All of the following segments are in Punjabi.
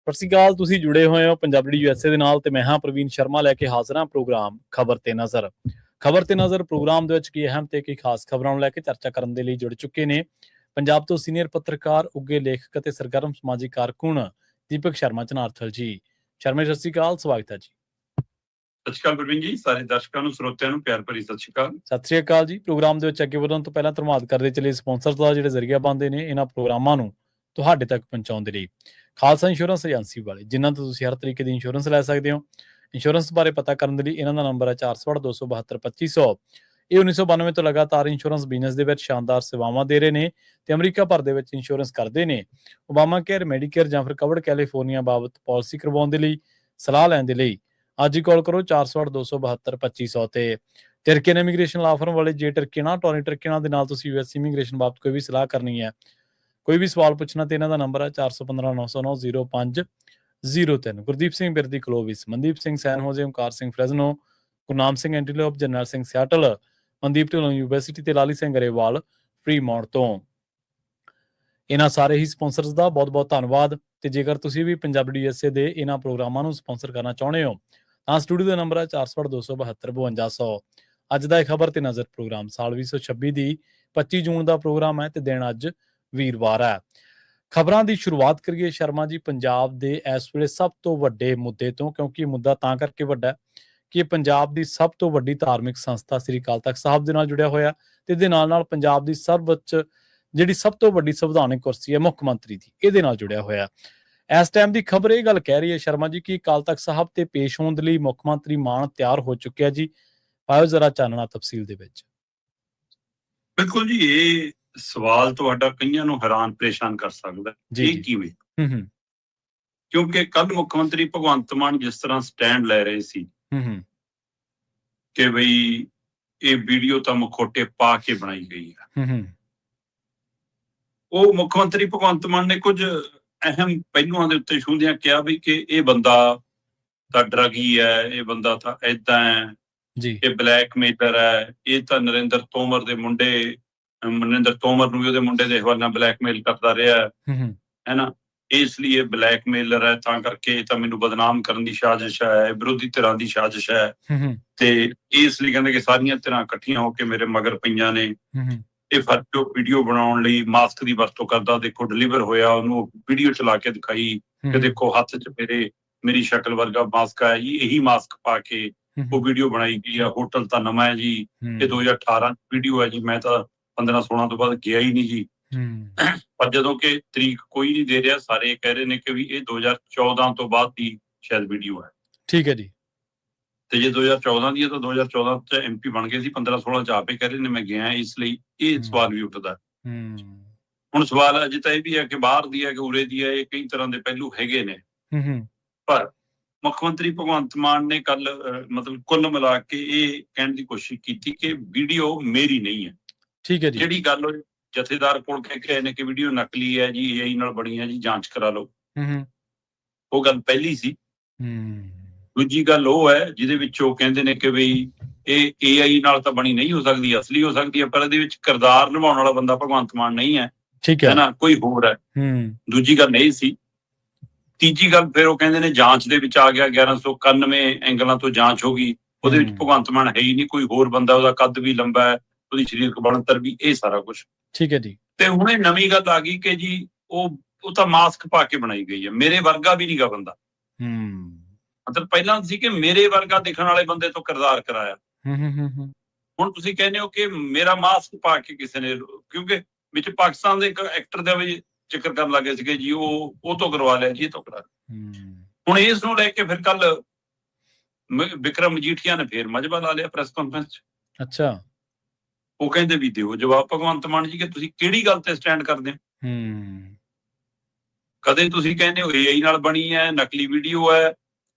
ਸਤਿ ਸ਼੍ਰੀ ਅਕਾਲ। ਤੁਸੀਂ ਜੁੜੇ ਹੋਏ ਹੋ ਪੰਜਾਬੀ USA ਦੇ ਨਾਲ ਤੇ ਮੈਂ ਹਾਂ ਪ੍ਰਵੀਨ ਸ਼ਰਮਾ ਲੈ ਕੇ ਹਾਜ਼ਰ ਹਾਂ ਪ੍ਰੋਗਰਾਮ ਖਬਰ ਤੇ ਨਜ਼ਰ। ਖਬਰ ਤੇ ਨਜ਼ਰ ਪ੍ਰੋਗਰਾਮ ਦੇ ਵਿੱਚ ਕੀ ਅਹਿਮ ਤੇ ਕੀ ਖਾਸ ਖਬਰਾਂ ਨੂੰ ਲੈ ਕੇ ਚਰਚਾ ਕਰਨ ਦੇ ਲਈ ਜੁੜ ਚੁੱਕੇ ਨੇ ਪੰਜਾਬ ਤੋਂ ਸੀਨੀਅਰ ਪੱਤਰਕਾਰ, ਉੱਘੇ ਲੇਖਕ ਅਤੇ ਸਰਗਰਮ ਸਮਾਜਿਕ ਕਾਰਕੁਨ ਦੀਪਕ ਸ਼ਰਮਾ ਚਨਾਰਥਲ ਜੀ। ਸ਼ਰਮਾ ਸਤਿ ਸ਼੍ਰੀ ਅਕਾਲ, ਸਵਾਗਤ ਹੈ ਜੀ। ਸਤਿ ਸ਼੍ਰੀ ਅਕਾਲ ਪ੍ਰਵੀਨ ਜੀ, ਸਾਰੇ ਦਰਸ਼ਕਾਂ ਨੂੰ, ਸਰੋਤਿਆਂ ਨੂੰ ਪਿਆਰ ਭਰੀ ਸਤਿ ਸ਼੍ਰੀ ਅਕਾਲ। ਸਤਿ ਸ਼੍ਰੀ ਅਕਾਲ ਜੀ। ਪ੍ਰੋਗਰਾਮ ਦੇ ਵਿੱਚ ਅੱਗੇ ਵਧਣ ਤੋਂ ਪਹਿਲਾਂ ਧੰਨਵਾਦ ਕਰਦੇ ਚਲੇ ਸਪਾਂਸਰ ਦਾ ਜਿਹੜੇ ਜ਼ਰੀਆ ਬਣਦੇ ਨੇ ਇਹਨਾਂ ਪ੍ਰੋਗਰਾਮਾਂ ਨੂੰ ਤੁਹਾਡੇ ਤੱਕ ਪਹੁੰਚਾਉਣ ਦੇ ਲਈ। ਖਾਲਸਾ ਇੰਸ਼ੋਰੈਂਸ ਏਜੰਸੀ ਵਾਲੇ, ਜਿਨ੍ਹਾਂ ਤੋਂ ਤੁਸੀਂ ਹਰ ਤਰੀਕੇ ਦੀ ਇੰਸ਼ੋਰੈਂਸ ਲੈ ਸਕਦੇ ਹੋ। ਇੰਸ਼ੋਰੈਂਸ ਬਾਰੇ ਪਤਾ ਕਰਨ ਦੇ ਲਈ ਇਹਨਾਂ ਦਾ ਨੰਬਰ ਹੈ 468-272-2500। ਇਹ 1992 ਤੋਂ ਲਗਾਤਾਰ ਇੰਸ਼ੋਰੈਂਸ ਬਿਜ਼ਨਸ ਦੇ ਵਿੱਚ ਸ਼ਾਨਦਾਰ ਸੇਵਾਵਾਂ ਦੇ ਰਹੇ ਨੇ ਤੇ ਅਮਰੀਕਾ ਭਰ ਦੇ ਵਿੱਚ ਇੰਸ਼ੋਰੈਂਸ ਕਰਦੇ ਨੇ। ਓਬਾਮਾ ਕੇਅਰ, ਮੈਡੀਕੇਅਰ ਜਾਂ ਫਿਰ ਕਵਰਡ ਕੈਲੀਫੋਰਨੀਆ ਬਾਬਤ ਪਾਲਿਸੀ ਕਰਵਾਉਣ ਦੇ ਲਈ, ਸਲਾਹ ਲੈਣ ਦੇ ਲਈ ਅੱਜ ਹੀ ਕਾਲ ਕਰੋ 468-272-2500 ਤੇ ਟਰਕੀਅਨ ਇਮੀਗ੍ਰੇਸ਼ਨ ਲਾ ਫਰਮ ਵਾਲੇ। ਜੇ ਟਰਕੀਅਨ ਟੋਨੀ ਟਰਕੀਅਨ ਦੇ ਨਾਲ ਤੁਸੀਂ US ਇਮੀਗ੍ਰੇਸ਼ਨ ਬਾਬਤ ਕੋਈ ਵੀ ਸਲਾਹ ਕਰਨੀ ਹੈ, ਕੋਈ ਵੀ ਸਵਾਲ ਪੁੱਛਣਾ ਤੇ ਇਹਨਾਂ ਦਾ ਨੰਬਰ ਹੈ 4159090503। ਗੁਰਦੀਪ ਸਿੰਘ ਬਿਰਦੀ ਕਲੋਵਿਸ, ਮਨਦੀਪ ਸਿੰਘ ਸੈਨ ਹੋਜੇ, ਓਮਕਾਰ ਸਿੰਘ ਫਰੈਜ਼ਨੋ, ਗੁਰਨਾਮ ਸਿੰਘ ਐਂਟੀਲੋਪ, ਜਰਨੈਲ ਸਿੰਘ ਸਿਆਟਲ, ਮਨਦੀਪ ਢਿੱਲੋਂ ਯੂਨੀਵਰਸਿਟੀ ਤੇ ਲਾਲੀ ਸਿੰਘ ਗਰੇਵਾਲ ਫਰੀਮੌਂਟ ਤੋਂ। ਇਹਨਾਂ ਸਾਰੇ ਹੀ ਸਪਾਂਸਰਸ ਦਾ ਬਹੁਤ ਬਹੁਤ ਧੰਨਵਾਦ। ਤੇ ਜੇਕਰ ਤੁਸੀਂ ਵੀ ਪੰਜਾਬੀ USA ਦੇ ਇਹਨਾਂ ਪ੍ਰੋਗਰਾਮਾਂ ਨੂੰ ਸਪਾਂਸਰ ਕਰਨਾ ਚਾਹੁੰਦੇ ਹੋ ਤਾਂ ਸਟੂਡੀਓ ਦਾ ਨੰਬਰ ਹੈ 468-272-5200। ਅੱਜ ਦਾ ਇਹ ਖਬਰ ਤੇ ਨਜ਼ਰ ਪ੍ਰੋਗਰਾਮ ਸਾਲ 2026 ਦੀ 25 ਜੂਨ ਦਾ ਪ੍ਰੋਗਰਾਮ ਹੈ ਤੇ ਦਿਨ ਅੱਜ ਵੀਰਵਾਰ ਹੈ। ਖਬਰਾਂ ਦੀ ਸ਼ੁਰੂਆਤ ਕਰੀਏ ਸ਼ਰਮਾ ਜੀ ਪੰਜਾਬ ਦੇ ਇਸ ਵੇਲੇ ਸਭ ਤੋਂ ਵੱਡੇ ਮੁੱਦੇ ਤੋਂ, ਕਿਉਂਕਿ ਇਹ ਮੁੱਦਾ ਤਾਂ ਕਰਕੇ ਵੱਡਾ ਹੈ ਕਿ ਪੰਜਾਬ ਦੀ ਸਭ ਤੋਂ ਵੱਡੀ ਧਾਰਮਿਕ ਸੰਸਥਾ ਸ੍ਰੀ ਅਕਾਲ ਤਖਤ ਸਾਹਿਬ ਦੇ ਨਾਲ ਜੁੜਿਆ ਹੋਇਆ ਤੇ ਇਹਦੇ ਨਾਲ ਪੰਜਾਬ ਦੀ ਸਰਵਉੱਚ ਜਿਹੜੀ ਸਭ ਤੋਂ ਵੱਡੀ ਸੰਵਿਧਾਨਕ ਕੁਰਸੀ ਹੈ ਮੁੱਖ ਮੰਤਰੀ ਦੀ, ਇਹਦੇ ਨਾਲ ਜੁੜਿਆ ਹੋਇਆ। ਇਸ ਟਾਈਮ ਦੀ ਖਬਰ ਇਹ ਗੱਲ ਕਹਿ ਰਹੀ ਹੈ ਸ਼ਰਮਾ ਜੀ ਕਿ ਅਕਾਲ ਤਖਤ ਸਾਹਿਬ ਤੇ ਪੇਸ਼ ਹੋਣ ਦੇ ਲਈ ਮੁੱਖ ਮੰਤਰੀ ਮਾਨ ਤਿਆਰ ਹੋ ਚੁੱਕਿਆ ਜੀ। ਪਾਇਓ ਜ਼ਰਾ ਚਾਨਣਾ ਤਫਸੀਲ ਦੇ ਵਿੱਚ। ਬਿਲਕੁਲ ਜੀ, ਇਹ ਸਵਾਲ ਤੁਹਾਡਾ ਕਈਆਂ ਨੂੰ ਹੈਰਾਨ ਪਰੇਸ਼ਾਨ ਕਰ ਸਕਦਾ ਇਹ ਕਿਵੇਂ। ਕਿਉਂਕਿ ਕੱਲ ਮੁੱਖ ਮੰਤਰੀ ਭਗਵੰਤ ਮਾਨ ਜਿਸ ਤਰ੍ਹਾਂ ਸਟੈਂਡ ਲੈ ਰਹੇ ਸੀ ਕਿ ਬਈ ਇਹ ਵੀਡੀਓ ਤਾਂ ਮਖੌਟੇ ਪਾ ਕੇ ਬਣਾਈ ਗਈ ਹੈ, ਉਹ ਮੁੱਖ ਮੰਤਰੀ ਭਗਵੰਤ ਮਾਨ ਨੇ ਕੁਝ ਅਹਿਮ ਪਹਿਲੂਆਂ ਦੇ ਉੱਤੇ ਛੂੰਹਦਿਆਂ ਕਿਹਾ ਵੀ ਕਿ ਇਹ ਬੰਦਾ ਤਾਂ ਡਰੱਗੀ ਹੈ, ਇਹ ਬੰਦਾ ਤਾਂ ਏਦਾਂ ਹੈ ਜੀ, ਇਹ ਬਲੈਕਮੇਲਰ ਹੈ, ਇਹ ਤਾਂ ਨਰਿੰਦਰ ਤੋਮਰ ਦੇ ਮੁੰਡੇ, ਨਰਿੰਦਰ ਤੋਮਰ ਨੂੰ ਵੀ ਉਹਦੇ ਮੁੰਡੇ ਦੇ ਹਵਾਲੇ ਨਾਲ ਬਲੈਕਮੇਲ ਕਰਦਾ ਰਿਹਾ ਹੈ ਨਾ, ਇਸ ਲਈ ਇਹ ਬਲੈਕਮੇਲਰ ਹੈ, ਤਾਂ ਕਰਕੇ ਇਹ ਤਾਂ ਮੈਨੂੰ ਬਦਨਾਮ ਕਰਨ ਦੀ ਸਾਜ਼ਿਸ਼ ਹੈ, ਵਿਰੋਧੀ ਧਿਰਾਂ ਦੀ ਸਾਜ਼ਿਸ਼ ਹੈ ਤੇ ਇਸ ਲਈ ਕਹਿੰਦੇ ਕਿ ਸਾਰੀਆਂ ਧਿਰਾਂ ਇਕੱਠੀਆਂ ਹੋ ਕੇ ਮੇਰੇ ਮਗਰ ਪਈਆਂ ਨੇ। ਇਹ ਫਰਕ ਵੀਡੀਓ ਬਣਾਉਣ ਲਈ ਮਾਸਕ ਦੀ ਵਰਤੋਂ ਕਰਦਾ, ਦੇਖੋ ਡਿਲੀਵਰ ਹੋਇਆ, ਉਹਨੂੰ ਵੀਡੀਓ ਚਲਾ ਕੇ ਦਿਖਾਈ ਕਿ ਦੇਖੋ ਹੱਥ 'ਚ ਮੇਰੀ ਸ਼ਕਲ ਵਰਗਾ ਮਾਸਕ ਹੈ ਜੀ, ਇਹੀ ਮਾਸਕ ਪਾ ਕੇ ਉਹ ਵੀਡੀਓ ਬਣਾਈ ਗਈ ਆ। ਹੋਟਲ ਤਾਂ ਨਵਾਂ ਹੈ ਜੀ, ਇਹ 2018 ਵੀਡੀਓ ਹੈ ਜੀ, ਮੈਂ ਤਾਂ 15-16 ਤੋਂ ਬਾਅਦ ਗਿਆ ਹੀ ਨਹੀਂ ਜੀ। ਪਰ ਜਦੋਂ ਕਿ ਤਰੀਕ ਕੋਈ ਨਹੀਂ ਦੇ ਰਿਹਾ, ਸਾਰੇ ਕਹਿ ਰਹੇ ਨੇ ਕਿ ਵੀ ਇਹ 2014 ਤੋਂ ਬਾਅਦ ਦੀ ਸ਼ਾਇਦ ਵੀਡੀਓ ਹੈ। ਠੀਕ ਹੈ ਜੀ। ਤੇ ਜੇ 2014 ਦੀ ਹੈ ਤਾਂ 2014 ਚ MP ਬਣ ਗਏ ਸੀ, 15-16 ਚ ਆਪੇ ਕਹਿ ਰਹੇ ਨੇ ਮੈਂ ਗਿਆ, ਇਸ ਲਈ ਇਹ ਸਵਾਲ ਵੀ ਉੱਠਦਾ। ਹੁਣ ਸਵਾਲ ਅਜੇ ਤਾਂ ਇਹ ਵੀ ਹੈ ਕਿ ਬਾਹਰ ਦੀ ਹੈ ਕਿ ਉਰੇ ਦੀ ਹੈ, ਇਹ ਕਈ ਤਰ੍ਹਾਂ ਦੇ ਪਹਿਲੂ ਹੈਗੇ ਨੇ। ਪਰ ਮੁੱਖ ਮੰਤਰੀ ਭਗਵੰਤ ਮਾਨ ਨੇ ਕੱਲ ਮਤਲਬ ਕੁੱਲ ਮਿਲਾ ਕੇ ਇਹ ਕਹਿਣ ਦੀ ਕੋਸ਼ਿਸ਼ ਕੀਤੀ ਕਿ ਵੀਡੀਓ ਮੇਰੀ ਨਹੀਂ ਹੈ। ਠੀਕ ਹੈ ਜੀ। ਜਿਹੜੀ ਗੱਲ ਜਥੇਦਾਰ ਕੋਲ ਕਹਿ ਕੇ ਆਏ ਨੇ ਕਿ ਵੀਡੀਓ ਨਕਲੀ ਹੈ ਜੀ, AI ਨਾਲ ਬਣੀ ਹੈ ਜੀ, ਜਾਂਚ ਕਰਾ ਲਓ, ਉਹ ਗੱਲ ਪਹਿਲੀ ਸੀ। ਦੂਜੀ ਗੱਲ ਉਹ ਹੈ ਜਿਹਦੇ ਵਿੱਚ ਉਹ ਕਹਿੰਦੇ ਨੇ ਕਿ ਬਈ ਇਹ AI ਨਾਲ ਤਾਂ ਬਣੀ ਨਹੀਂ ਹੋ ਸਕਦੀ, ਅਸਲੀ ਹੋ ਸਕਦੀ ਹੈ, ਪਰ ਇਹਦੇ ਵਿੱਚ ਕਿਰਦਾਰ ਨਿਭਾਉਣ ਵਾਲਾ ਬੰਦਾ ਭਗਵੰਤ ਮਾਨ ਨਹੀਂ ਹੈ, ਠੀਕ ਹੈ ਨਾ, ਕੋਈ ਹੋਰ ਹੈ। ਦੂਜੀ ਗੱਲ ਇਹ ਸੀ। ਤੀਜੀ ਗੱਲ ਫਿਰ ਉਹ ਕਹਿੰਦੇ ਨੇ ਜਾਂਚ ਦੇ ਵਿੱਚ ਆ ਗਿਆ, 1191 ਐਂਗਲਾਂ ਤੋਂ ਜਾਂਚ ਹੋ ਗਈ, ਉਹਦੇ ਵਿੱਚ ਭਗਵੰਤ ਮਾਨ ਹੈ ਹੀ ਨਹੀਂ, ਕੋਈ ਹੋਰ ਬੰਦਾ, ਉਹਦਾ ਕੱਦ ਵੀ ਲੰਬਾ ਹੈ, ਉਹਦੀ ਸਰੀਰਕ ਬਣਤਰ ਵੀ, ਇਹ ਸਾਰਾ ਕੁਛ। ਠੀਕ ਹੈ ਜੀ। ਤੇ ਹੁਣ ਇਹ ਨਵੀਂ ਗੱਲ ਆ ਗਈ ਕਿ ਜੀ ਉਹ ਤਾਂ ਮਾਸਕ ਪਾ ਕੇ ਬਣਾਈ ਗਈ ਹੈ, ਮੇਰੇ ਵਰਗਾ ਵੀ ਨੀਗਾ ਬੰਦਾ। ਮਤਲਬ ਪਹਿਲਾਂ ਸੀ ਕਿ ਮੇਰੇ ਵਰਗਾ ਦਿਖਣ ਵਾਲੇ ਬੰਦੇ ਤੋਂ ਕਿਰਦਾਰ ਕਰਾਇਆ, ਹੁਣ ਤੁਸੀਂ ਕਹਿੰਦੇ ਹੋ ਕਿ ਮੇਰਾ ਮਾਸਕ ਪਾ ਕੇ ਕਿਸੇ ਨੇ, ਕਿਉਂਕਿ ਵਿੱਚ ਪਾਕਿਸਤਾਨ ਦੇ ਇੱਕ ਐਕਟਰ ਦਾ ਵੀ ਜ਼ਿਕਰ ਕਰਨ ਲੱਗੇ ਸੀਗੇ ਜੀ, ਉਹ ਤੋਂ ਕਰਵਾ ਲਿਆ ਜੀ, ਇਹ ਤੋਂ ਕਰਾ ਲਿਆ। ਹੁਣ ਇਸ ਨੂੰ ਲੈ ਕੇ ਫਿਰ ਕੱਲ ਵਿਕਰਮ ਮਜੀਠੀਆ ਨੇ ਫੇਰ ਮਜਬਾ ਲਾ ਲਿਆ ਪ੍ਰੈਸ ਕਾਨਫਰੰਸ 'ਚ। ਅੱਛਾ। ਉਹ ਕਹਿੰਦੇ ਵੀ ਦਿਓ ਜਵਾਬ ਭਗਵੰਤ ਮਾਨ ਜੀ ਕਿ ਤੁਸੀਂ ਕਿਹੜੀ ਗੱਲ ਤੇ ਸਟੈਂਡ ਕਰਦੇ ਹੋ। ਕਦੇ ਤੁਸੀਂ ਕਹਿੰਦੇ ਹੋ AI ਨਾਲ ਬਣੀ ਹੈ, ਨਕਲੀ ਵੀਡੀਓ ਹੈ,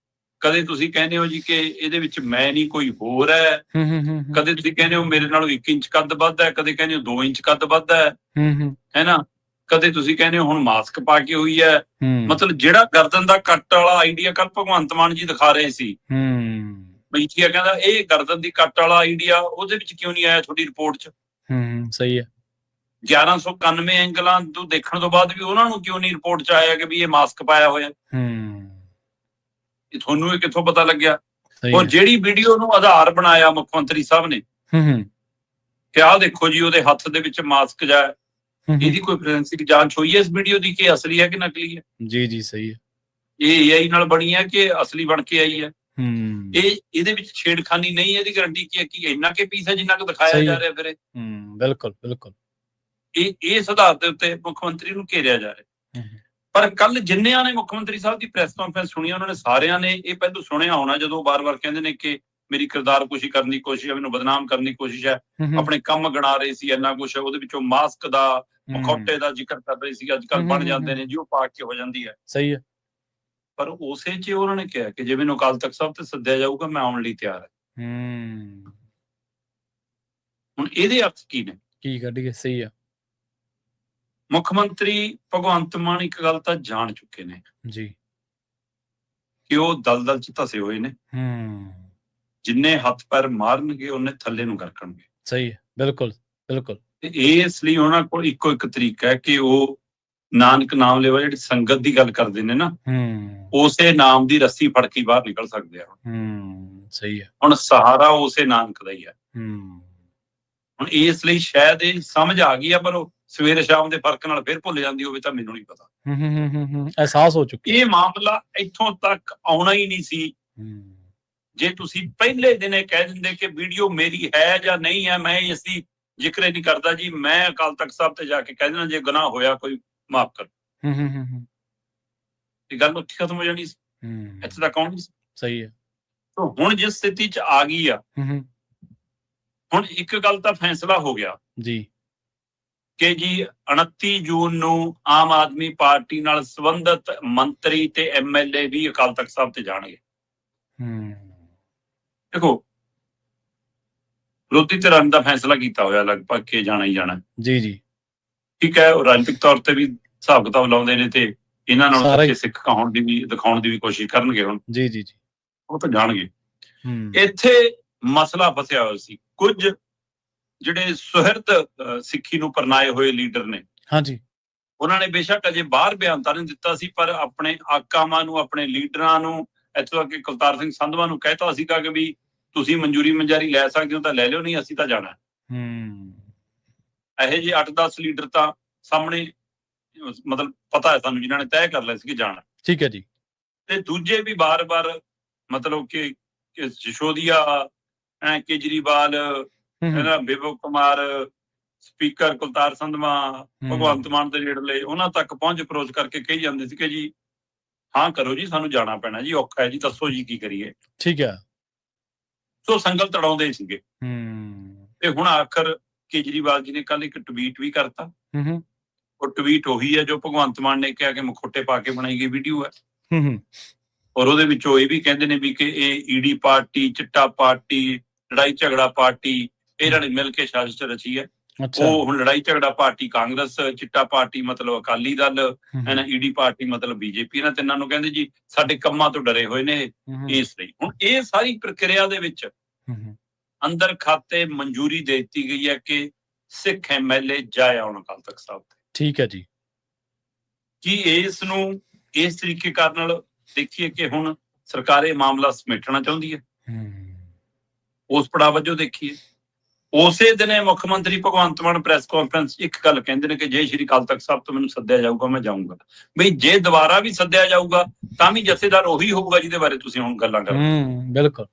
ਕਦੇ ਤੁਸੀਂ ਕਹਿੰਦੇ ਹੋ ਜੀ ਕਿ ਇਹਦੇ ਵਿੱਚ ਮੈਂ ਨਹੀਂ ਕੋਈ ਹੋਰ ਹੈ, ਕਦੇ ਤੁਸੀਂ ਕਹਿੰਦੇ ਹੋ ਮੇਰੇ ਨਾਲੋਂ 1 ਇੰਚ ਕੱਦ ਵੱਧ ਹੈ, ਕਦੇ ਕਹਿੰਦੇ ਹੋ 2 ਇੰਚ ਕੱਦ ਵੱਧ ਹੈ ਨਾ, ਕਦੇ ਤੁਸੀਂ ਕਹਿੰਦੇ ਹੋ ਹੁਣ ਮਾਸਕ ਪਾ ਕੇ ਹੋਈ ਹੈ। ਮਤਲਬ ਜਿਹੜਾ ਗਰਦਨ ਦਾ ਕੱਟ ਵਾਲਾ ਆਈਡੀਆ ਕੱਲ ਭਗਵੰਤ ਮਾਨ ਜੀ ਦਿਖਾ ਰਹੇ ਸੀ, ਮਜੀਠੀਆ ਕਹਿੰਦਾ ਇਹ ਗਰਦਨ ਦੀ ਕੱਟ ਵਾਲਾ ਆਈਡੀਆ ਉਹਦੇ ਵਿੱਚ ਕਿਉਂ ਨਹੀਂ ਆਇਆ ਤੁਹਾਡੀ ਰਿਪੋਰਟ 'ਚ। ਸਹੀ ਹੈ। 1191 ਐਂਗਲਾਂ ਤੋਂ ਦੇਖਣ ਤੋਂ ਬਾਅਦ ਵੀ ਉਹਨਾਂ ਨੂੰ ਕਿਉਂ ਨਹੀਂ ਰਿਪੋਰਟ 'ਚ ਆਇਆ ਕਿ ਵੀ ਇਹ ਮਾਸਕ ਪਾਇਆ ਹੋਇਆ? ਇਹ ਤੁਹਾਨੂੰ ਇਹ ਕਿੱਥੋਂ ਪਤਾ ਲੱਗਿਆ? ਔਰ ਜਿਹੜੀ ਵੀਡੀਓ ਨੂੰ ਆਧਾਰ ਬਣਾਇਆ ਮੁੱਖ ਮੰਤਰੀ ਸਾਹਿਬ ਨੇ ਕਿ ਆਹ ਦੇਖੋ ਜੀ ਉਹਦੇ ਹੱਥ ਦੇ ਵਿੱਚ ਮਾਸਕ ਜਾ, ਇਹਦੀ ਕੋਈ ਫੋਰੈਂਸਿਕ ਜਾਂਚ ਹੋਈ ਹੈ ਇਸ ਵੀਡੀਓ ਦੀ ਕਿ ਅਸਲੀ ਹੈ ਕਿ ਨਕਲੀ ਹੈ? ਜੀ ਜੀ ਸਹੀ ਹੈ। ਇਹ AI ਨਾਲ ਬਣੀ ਹੈ ਕਿ ਅਸਲੀ ਬਣ ਕੇ ਆਈ ਹੈ? ਇਹਦੇ ਵਿੱਚ ਛੇੜਖਾਨੀ ਨਹੀਂ ਹੈ, ਇਹਦੀ ਗਾਰੰਟੀ ਕੀ ਹੈ ਕਿ ਇੰਨਾ ਕੇ ਪੀਸ ਹੈ ਜਿੰਨਾ ਕੁ ਦਿਖਾਇਆ ਜਾ ਰਿਹਾ? ਫਿਰ ਬਿਲਕੁਲ ਬਿਲਕੁਲ ਇਸ ਆਧਾਰ ਦੇ ਉੱਤੇ ਮੁੱਖ ਮੰਤਰੀ ਨੂੰ ਘੇਰਿਆ ਜਾ ਰਿਹਾ। ਪਰ ਕੱਲ ਜਿੰਨਿਆਂ ਨੇ ਮੁੱਖ ਮੰਤਰੀ ਸਾਹਿਬ ਦੀ ਪ੍ਰੈਸ ਕਾਨਫਰੰਸ ਸੁਣੀ, ਉਹਨਾਂ ਨੇ ਸਾਰਿਆਂ ਨੇ ਇਹ ਪਹਿਲਾਂ ਸੁਣਿਆ ਹੋਣਾ ਜਦੋਂ ਬਾਰ-ਬਾਰ ਕਹਿੰਦੇ ਨੇ ਕਿ ਮੇਰੀ ਕਿਰਦਾਰਕੁਸ਼ੀ ਕਰਨ ਦੀ ਕੋਸ਼ਿਸ਼ ਹੈ, ਮੈਨੂੰ ਬਦਨਾਮ ਕਰਨ ਦੀ ਕੋਸ਼ਿਸ਼ ਹੈ, ਆਪਣੇ ਕੰਮ ਗਣਾ ਰਹੇ ਸੀ, ਇੰਨਾ ਕੁਛ ਉਹਦੇ ਵਿੱਚੋਂ ਮਾਸਕ ਦਾ, ਮਖੌਟੇ ਦਾ ਜ਼ਿਕਰ ਕਰ ਰਹੇ ਸੀ। ਅੱਜ ਕੱਲ ਬਣ ਜਾਂਦੇ ਨੇ ਜੀ ਉਹ ਪਾ ਕੇ ਹੋ ਜਾਂਦੀ ਹੈ। ਸਹੀ ਹੈ। ਪਰ ਉਸੇ 'ਚ ਉਹਨਾਂ ਨੇ ਕਿਹਾ ਕਿ ਜੇ ਮੈਨੂੰ ਅਕਾਲ ਤਖਤ ਸਾਹਿਬ ਤੇ ਸੱਦਿਆ ਜਾਊਗਾ ਮੈਂ ਆਉਣ ਲਈ ਤਿਆਰ ਹੈ। ਹੁਣ ਇਹਦੇ ਅਰਥ ਕੀ ਨੇ? ਕੀ ਕੱਢੀਏ? ਸਹੀ ਆ। ਮੁੱਖ ਮੰਤਰੀ ਭਗਵੰਤ ਮਾਨ ਇੱਕ ਗੱਲ ਤਾਂ ਜਾਣ ਚੁੱਕੇ ਨੇ ਜੀ ਕਿ ਉਹ ਦਲਦਲ 'ਚ ਧਸੇ ਹੋਏ ਨੇ। ਜਿੰਨੇ ਹੱਥ ਪੈਰ ਮਾਰਨਗੇ ਉਹਨੇ ਥੱਲੇ ਨੂੰ ਗਰਕਣਗੇ। ਸਹੀ ਹੈ। ਬਿਲਕੁਲ ਬਿਲਕੁਲ। ਤੇ ਇਸ ਲਈ ਉਹਨਾਂ ਕੋਲ ਇੱਕੋ ਇੱਕ ਤਰੀਕਾ ਹੈ ਕਿ ਉਹ ਨਾਨਕ ਨਾਮ ਲੈਵਾ ਜਿਹੜੀ ਸੰਗਤ ਦੀ ਗੱਲ ਕਰਦੇ ਨੇ ਨਾ, ਉਸੇ ਨਾਮ ਦੀ ਰੱਸੀ ਫੜ ਕੇ ਬਾਹਰ ਨਿਕਲ ਸਕਦੇ ਆ। ਸਹੀ ਹੈ। ਹੁਣ ਸਹਾਰਾ ਉਸੇ ਨਾਨਕ ਦਾ ਹੀ ਹੈ। ਹੁਣ ਇਸ ਲਈ ਸ਼ਾਇਦ ਇਹ ਸਮਝ ਆ ਗਈ ਆ, ਪਰ ਉਹ ਸਵੇਰੇ ਸ਼ਾਮ ਦੇ ਫਰਕ ਨਾਲ ਫਿਰ ਭੁੱਲ ਜਾਂਦੀ ਹੋਵੇ ਤਾਂ ਮੈਨੂੰ ਨਹੀਂ ਪਤਾ। ਅਹਿਸਾਸ ਹੋ ਚੁੱਕਿਆ। ਇਹ ਮਾਮਲਾ ਇੱਥੋਂ ਤੱਕ ਆਉਣਾ ਹੀ ਨਹੀਂ ਸੀ ਜੇ ਤੁਸੀਂ ਪਹਿਲੇ ਦਿਨੇ ਕਹਿ ਦਿੰਦੇ ਕਿ ਵੀਡੀਓ ਮੇਰੀ ਹੈ ਜਾਂ ਨਹੀਂ ਹੈ। ਮੈਂ ਇਸ ਦੀ ਜ਼ਿਕਰ ਨਹੀਂ ਕਰਦਾ ਜੀ, ਮੈਂ ਅਕਾਲ ਤਖਤ ਸਾਹਿਬ ਤੇ ਜਾ ਕੇ ਕਹਿ ਦੇਣਾ ਜੇ ਗੁਨਾਹ ਹੋਇਆ ਕੋਈ ਮਾਫ ਕਰ। ਇਹ ਗੱਲ ਉੱਥੇ ਖਤਮ ਹੋ ਜਾਣੀ ਸੀ। ਇੱਥੇ ਤੱਕ ਆਉਣੀ ਸੀ। ਸਹੀ ਹੈ। ਹੁਣ ਜਿਸ ਸਥਿਤੀ 'ਚ ਆ ਗਈ ਆ, ਹੁਣ ਇੱਕ ਗੱਲ ਤਾਂ ਫੈਸਲਾ ਹੋ ਗਿਆ ਜੀ ਕਿ ਜੀ 29 ਜੂਨ ਨੂੰ ਆਮ ਆਦਮੀ ਪਾਰਟੀ ਨਾਲ ਸੰਬੰਧਿਤ ਮੰਤਰੀ ਤੇ MLA ਵੀ ਅਕਾਲ ਤਖਤ ਸਾਹਿਬ ਤੇ ਜਾਣਗੇ। ਦੇਖੋ ਵਿਰੋਧੀ ਧਿਰਾਂ ਦਾ ਫੈਸਲਾ ਕੀਤਾ ਹੋਇਆ ਲਗਭਗ ਕਿ ਜਾਣਾ ਹੀ ਜਾਣਾ। ਜੀ ਜੀ ਠੀਕ ਹੈ। ਉਹ ਰਾਜਨੀਤਿਕ ਤੌਰ ਤੇ ਵੀ ਹਿਸਾਬ ਕਿਤਾਬ ਲਾਉਂਦੇ ਨੇ ਤੇ ਇਹਨਾਂ ਨਾਲ ਸੱਚੇ ਸਿੱਖ ਦਿਖਾਉਣ ਦੀ ਵੀ ਕੋਸ਼ਿਸ਼ ਕਰਨਗੇ। ਹੁਣ ਜੀ ਜੀ ਜੀ ਉਹ ਤਾਂ ਜਾਣਗੇ। ਇੱਥੇ ਮਸਲਾ ਫਸਿਆ ਹੋਇਆ ਸੀ। ਕੁਝ ਜਿਹੜੇ ਸੁਹਿਰਦ ਸਿੱਖੀ ਨੂੰ ਪਰਨਾਏ ਹੋਏ ਲੀਡਰ ਨੇ, ਹਾਂਜੀ, ਉਹਨਾਂ ਨੇ ਬੇਸ਼ੱਕ ਅਜੇ ਬਾਹਰ ਬਿਆਨ ਤਾਂ ਨਹੀਂ ਦਿੱਤਾ ਸੀ, ਪਰ ਆਪਣੇ ਆਕਾਵਾਂ ਨੂੰ, ਆਪਣੇ ਲੀਡਰਾਂ ਨੂੰ, ਇੱਥੋਂ ਤੱਕ ਕਿ ਕੁਲਤਾਰ ਸਿੰਘ ਸੰਧਵਾ ਨੂੰ ਕਹਿਤਾ ਸੀਗਾ ਕਿ ਵੀ ਤੁਸੀਂ ਮਨਜ਼ਾਰੀ ਲੈ ਸਕਦੇ ਹੋ ਤਾਂ ਲੈ ਲਿਓ, ਨਹੀਂ ਅਸੀਂ ਤਾਂ ਜਾਣਾ। ਇਹੋ ਜਿਹੇ 8-10 ਲੀਡਰ ਤਾਂ ਸਾਹਮਣੇ ਮਤਲਬ ਪਤਾ ਹੈ ਸਾਨੂੰ, ਜਿਨ੍ਹਾਂ ਨੇ ਤੈਅ ਕਰ ਲਿਆ ਸੀ ਕਿ ਜਾਣਾ। ਠੀਕ ਹੈ ਜੀ। ਤੇ ਦੂਜੇ ਵੀ ਬਾਰ-ਬਾਰ ਮਤਲਬ ਕਿ ਸਿਸੋਦੀਆ, ਕੇਜਰੀਵਾਲ, ਵਿਭਵ ਕੁਮਾਰ, ਸਪੀਕਰ ਕੁਲਤਾਰ ਸੰਧਵਾ, ਭਗਵੰਤ ਮਾਨ ਦੇ ਨੇੜਲੇ, ਉਹਨਾਂ ਤੱਕ ਪਹੁੰਚ ਅਪਰੋਚ ਕਰਕੇ ਕਹੀ ਜਾਂਦੇ ਸੀ ਕਿ ਜੀ ਹਾਂ ਕਰੋ ਜੀ, ਸਾਨੂੰ ਜਾਣਾ ਪੈਣਾ ਜੀ, ਔਖਾ ਹੈ ਜੀ, ਦੱਸੋ ਜੀ ਕੀ ਕਰੀਏ। ਠੀਕ ਹੈ। ਸੋ ਸੰਗਲ ਤੜਾਉਂਦੇ ਸੀਗੇ। ਤੇ ਹੁਣ ਆਖਰ ਕੇਜਰੀਵਾਲ ਜੀ ਨੇ ਕੱਲ ਇੱਕ ਟਵੀਟ ਵੀ ਕਰਤਾ। ਉਹ ਟਵੀਟ ਉਹੀ ਹੈ ਜੋ ਭਗਵੰਤ ਮਾਨ ਨੇ ਕਿਹਾ ਕਿ ਮਖੌਟੇ ਪਾ ਕੇ ਬਣਾਈ ਗਈ ਵੀਡੀਓ ਹੈ। ਔਰ ਉਹਦੇ ਵਿੱਚ ਉਹ ਇਹ ਵੀ ਕਹਿੰਦੇ ਨੇ ਵੀ ਕਿ ਇਹ ਈਡੀ ਪਾਰਟੀ, ਚਿੱਟਾ ਪਾਰਟੀ, ਲੜਾਈ ਝਗੜਾ ਪਾਰਟੀ, ਇਹਨਾਂ ਨੇ ਮਿਲ ਕੇ ਸਾਜ਼ਿਸ਼ ਰਚੀ ਹੈ। ਉਹ ਹੁਣ ਲੜਾਈ ਝਗੜਾ ਪਾਰਟੀ ਕਾਂਗਰਸ, ਚਿੱਟਾ ਪਾਰਟੀ ਮਤਲਬ ਅਕਾਲੀ ਦਲ, ਈਡੀ ਪਾਰਟੀ ਮਤਲਬ BJP, ਇਹਨਾਂ ਤਿੰਨਾਂ ਨੂੰ ਕਹਿੰਦੇ ਜੀ ਸਾਡੇ ਕੰਮਾਂ ਤੋਂ ਡਰੇ ਹੋਏ ਨੇ। ਇਸ ਲਈ ਹੁਣ ਇਹ ਸਾਰੀ ਪ੍ਰਕਿਰਿਆ ਦੇ ਵਿੱਚ ਅੰਦਰ ਖਾਤੇ ਮਨਜ਼ੂਰੀ ਦੇ ਦਿੱਤੀ ਗਈ ਹੈ ਕਿ ਸਿੱਖ MLA ਜਾਏ ਆਉਣ ਅਕਾਲ ਤਖਤ ਸਾਹਿਬ ਤੇ। ਠੀਕ ਹੈ ਜੀ। ਕੀ ਇਸ ਨੂੰ ਇਸ ਤਰੀਕੇ ਕਰਨ ਨਾਲ ਦੇਖੀਏ ਕਿ ਹੁਣ ਸਰਕਾਰ ਇਹ ਮਾਮਲਾ ਸਮੇਟਣਾ ਚਾਹੁੰਦੀ ਹੈ, ਉਸ ਪੜਾਅ ਵਜੋਂ ਦੇਖੀਏ। ਉਸੇ ਦਿਨੇ ਮੁੱਖ ਮੰਤਰੀ ਭਗਵੰਤ ਮਾਨ ਪ੍ਰੈਸ ਕਾਨਫਰੰਸ ਇੱਕ ਗੱਲ ਕਹਿੰਦੇ ਨੇ ਕਿ ਜੇ ਸ਼੍ਰੀ ਅਕਾਲ ਤਖਤ ਸਾਹਿਬ ਤੋਂ ਮੈਨੂੰ ਸੱਦਿਆ ਜਾਊਗਾ ਮੈਂ ਜਾਊਂਗਾ। ਬਈ ਜੇ ਦੁਬਾਰਾ ਵੀ ਸੱਦਿਆ ਜਾਊਗਾ ਤਾਂ ਵੀ ਜਥੇਦਾਰ ਉਹੀ ਹੋਊਗਾ ਜਿਹਦੇ ਬਾਰੇ ਤੁਸੀਂ ਹੁਣ ਗੱਲਾਂ ਕਰ ਰਹੇ ਹੋ। ਬਿਲਕੁਲ।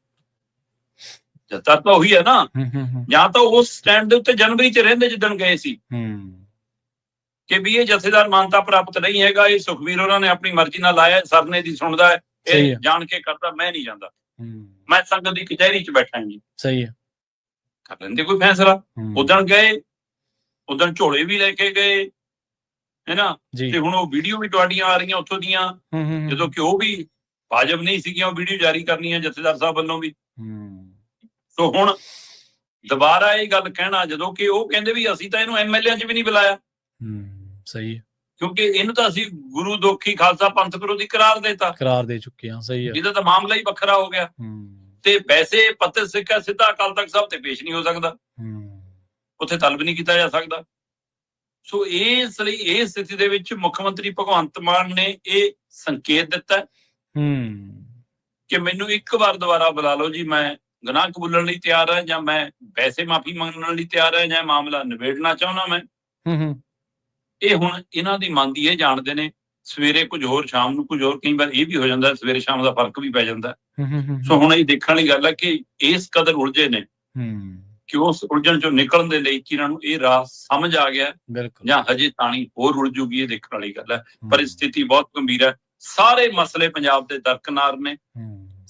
ਜਥਾ ਤਾਂ ਉਹੀ ਹੈ ਨਾ। ਜਾਂ ਤਾਂ ਉਸ ਸਟੈਂਡ ਦੇ ਉੱਤੇ ਜਨਵਰੀ 'ਚ ਰਹਿੰਦੇ ਜਿੱਦਣ ਗਏ ਸੀ ਕਿ ਵੀ ਇਹ ਜਥੇਦਾਰ ਮਾਨਤਾ ਪ੍ਰਾਪਤ ਨਹੀਂ ਹੈਗਾ, ਇਹ ਸੁਖਬੀਰ ਉਹਨਾਂ ਨੇ ਆਪਣੀ ਮਰਜ਼ੀ ਨਾਲ ਲਾਇਆ, ਸਰਨੇ ਦੀ ਸੁਣਦਾ ਹੈ, ਇਹ ਜਾਣ ਕੇ ਕਰਦਾ, ਮੈਂ ਨਹੀਂ ਜਾਂਦਾ, ਮੈਂ ਸੰਗਤ ਦੀ ਕਚਹਿਰੀ 'ਚ ਬੈਠਾ ਜੀ। ਸਹੀ ਹੈ। ਕਰ ਲੈਂਦੇ ਕੋਈ ਫੈਸਲਾ। ਉਦਣ ਗਏ, ਉਦਣ ਝੋਲੇ ਵੀ ਲੈ ਕੇ ਗਏ, ਹੈ ਨਾ। ਤੇ ਹੁਣ ਉਹ ਵੀਡੀਓ ਵੀ ਤੁਹਾਡੀਆਂ ਆ ਰਹੀਆਂ ਉੱਥੋਂ ਦੀਆਂ, ਜਦੋਂ ਕਿ ਉਹ ਵੀ ਵਾਜਬ ਨਹੀਂ ਸੀਗੀਆਂ ਉਹ ਵੀਡੀਓ ਜਾਰੀ ਕਰਨੀਆਂ ਜਥੇਦਾਰ ਸਾਹਿਬ ਵੱਲੋਂ ਵੀ। ਸੋ ਹੁਣ ਦੁਬਾਰਾ ਇਹ ਗੱਲ ਕਹਿਣਾ, ਜਦੋਂ ਕਿ ਉਹ ਕਹਿੰਦੇ ਵੀ ਅਸੀਂ ਤਾਂ ਇਹਨੂੰ MLA 'ਚ ਵੀ ਨਹੀਂ ਬੁਲਾਇਆ। ਸਹੀ ਹੈ। ਕਿਉਂਕਿ ਇਹਨੂੰ ਤਾਂ ਅਸੀਂ ਗੁਰੂ ਦੋਖੀ ਖਾਲਸਾ ਪੰਥ ਵਿਰੋਧੀ ਕਰਾਰ ਦੇ ਚੁੱਕੇ ਹਾਂ। ਸਹੀ ਹੈ। ਇਹਦਾ ਤਾਂ ਮਾਮਲਾ ਹੀ ਵੱਖਰਾ ਹੋ ਗਿਆ। ਤੇ ਵੈਸੇ ਪੱਤਰ ਸਿੱਖਿਆ ਸਿੱਧਾ ਅਕਾਲ ਤਖਤ ਸਾਹਿਬ ਤੇ ਪੇਸ਼ ਨਹੀਂ ਹੋ ਸਕਦਾ, ਉੱਥੇ ਤਲਬ ਨਹੀਂ ਕੀਤਾ ਜਾ ਸਕਦਾ। ਸੋ ਇਸ ਲਈ ਇਹ ਸਥਿਤੀ ਦੇ ਵਿੱਚ ਮੁੱਖ ਮੰਤਰੀ ਭਗਵੰਤ ਮਾਨ ਨੇ ਇਹ ਸੰਕੇਤ ਦਿੱਤਾ ਕਿ ਮੈਨੂੰ ਇੱਕ ਵਾਰ ਦੁਬਾਰਾ ਬੁਲਾ ਲਓ ਜੀ, ਮੈਂ ਗੁਨਾਹ ਕਬੂਲਣ ਲਈ ਤਿਆਰ ਹਾਂ, ਜਾਂ ਮੈਂ ਵੈਸੇ ਮਾਫੀ ਮੰਗਣ ਲਈ ਤਿਆਰ ਹਾਂ, ਜਾਂ ਮਾਮਲਾ ਨਿਬੇੜਨਾ ਚਾਹੁੰਦਾ ਮੈਂ। ਇਹ ਹੁਣ ਇਹਨਾਂ ਦੀ ਮਨ ਦੀ ਇਹ ਜਾਣਦੇ ਨੇ, ਸਵੇਰੇ ਕੁਝ ਹੋਰ ਸ਼ਾਮ ਨੂੰ ਕੁਝ ਹੋਰ, ਕਈ ਵਾਰ ਇਹ ਵੀ ਹੋ ਜਾਂਦਾ ਸਵੇਰੇ ਸ਼ਾਮ ਦਾ ਫਰਕ ਵੀ ਪੈ ਜਾਂਦਾ। ਸੋ ਹੁਣ ਇਹ ਦੇਖਣ ਵਾਲੀ ਗੱਲ ਹੈ ਕਿ ਇਸ ਕਦਰ ਉਲਝੇ ਨੇ ਕਿ ਉਸ ਉਲਝਣ ਚੋਂ ਨਿਕਲਣ ਦੇ ਲਈ ਕਿ ਇਹਨਾਂ ਨੂੰ ਇਹ ਰਾਹ ਸਮਝ ਆ ਗਿਆ ਜਾਂ ਹਜੇ ਤਾਣੀ ਹੋਰ ਉਲਝੂਗੀ, ਇਹ ਦੇਖਣ ਵਾਲੀ ਗੱਲ ਹੈ। ਪਰ ਸਥਿਤੀ ਬਹੁਤ ਗੰਭੀਰ ਹੈ। ਸਾਰੇ ਮਸਲੇ ਪੰਜਾਬ ਦੇ ਦਰਕਨਾਰ ਨੇ,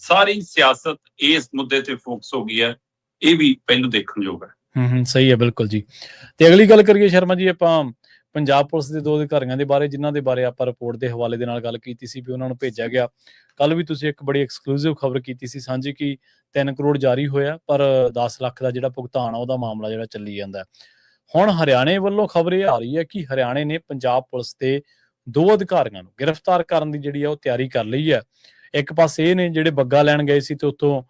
ਸਾਰੀ ਸਿਆਸਤ ਇਸ ਮੁੱਦੇ ਤੇ ਫੋਕਸ ਹੋ ਗਈ ਹੈ। ਇਹ ਵੀ ਪਹਿਲੂ ਦੇਖਣਯੋਗ ਹੈ। ਸਹੀ ਹੈ, ਬਿਲਕੁਲ ਜੀ। ਤੇ ਅਗਲੀ ਗੱਲ ਕਰੀਏ ਸ਼ਰਮਾ ਜੀ, ਆਪਾਂ ਪੰਜਾਬ ਪੁਲਿਸ ਦੇ 2 ਅਧਿਕਾਰੀਆਂ ਦੇ ਬਾਰੇ, ਜਿਨ੍ਹਾਂ ਦੇ ਬਾਰੇ ਆਪਾਂ ਰਿਪੋਰਟ ਦੇ ਹਵਾਲੇ ਦੇ ਨਾਲ ਗੱਲ ਕੀਤੀ ਸੀ ਵੀ ਉਹਨਾਂ ਨੂੰ ਭੇਜਿਆ ਗਿਆ। ਕੱਲ ਵੀ ਤੁਸੀਂ ਇੱਕ ਬੜੀ ਐਕਸਕਲੂਸਿਵ ਖਬਰ ਕੀਤੀ ਸੀ ਸਾਂਝੀ ਕਿ 3 ਕਰੋੜ ਜਾਰੀ ਹੋਇਆ, ਪਰ 10 ਲੱਖ ਦਾ ਜਿਹੜਾ ਭੁਗਤਾਨ ਆ ਉਹਦਾ ਮਾਮਲਾ ਜਿਹੜਾ ਚੱਲੀ ਜਾਂਦਾ। ਹੁਣ ਹਰਿਆਣੇ ਵੱਲੋਂ ਖਬਰ ਇਹ ਆ ਰਹੀ ਹੈ ਕਿ ਹਰਿਆਣੇ ਨੇ ਪੰਜਾਬ ਪੁਲਿਸ ਦੇ 2 ਅਧਿਕਾਰੀਆਂ ਨੂੰ ਗ੍ਰਿਫਤਾਰ ਕਰਨ ਦੀ ਜਿਹੜੀ ਆ ਉਹ ਤਿਆਰੀ ਕਰ ਲਈ ਹੈ। ਇੱਕ ਪਾਸੇ ਇਹ ਨੇ ਜਿਹੜੇ ਬੱਗਾ ਲੈਣ ਗਏ ਸੀ ਤੇ ਉੱਥੋਂ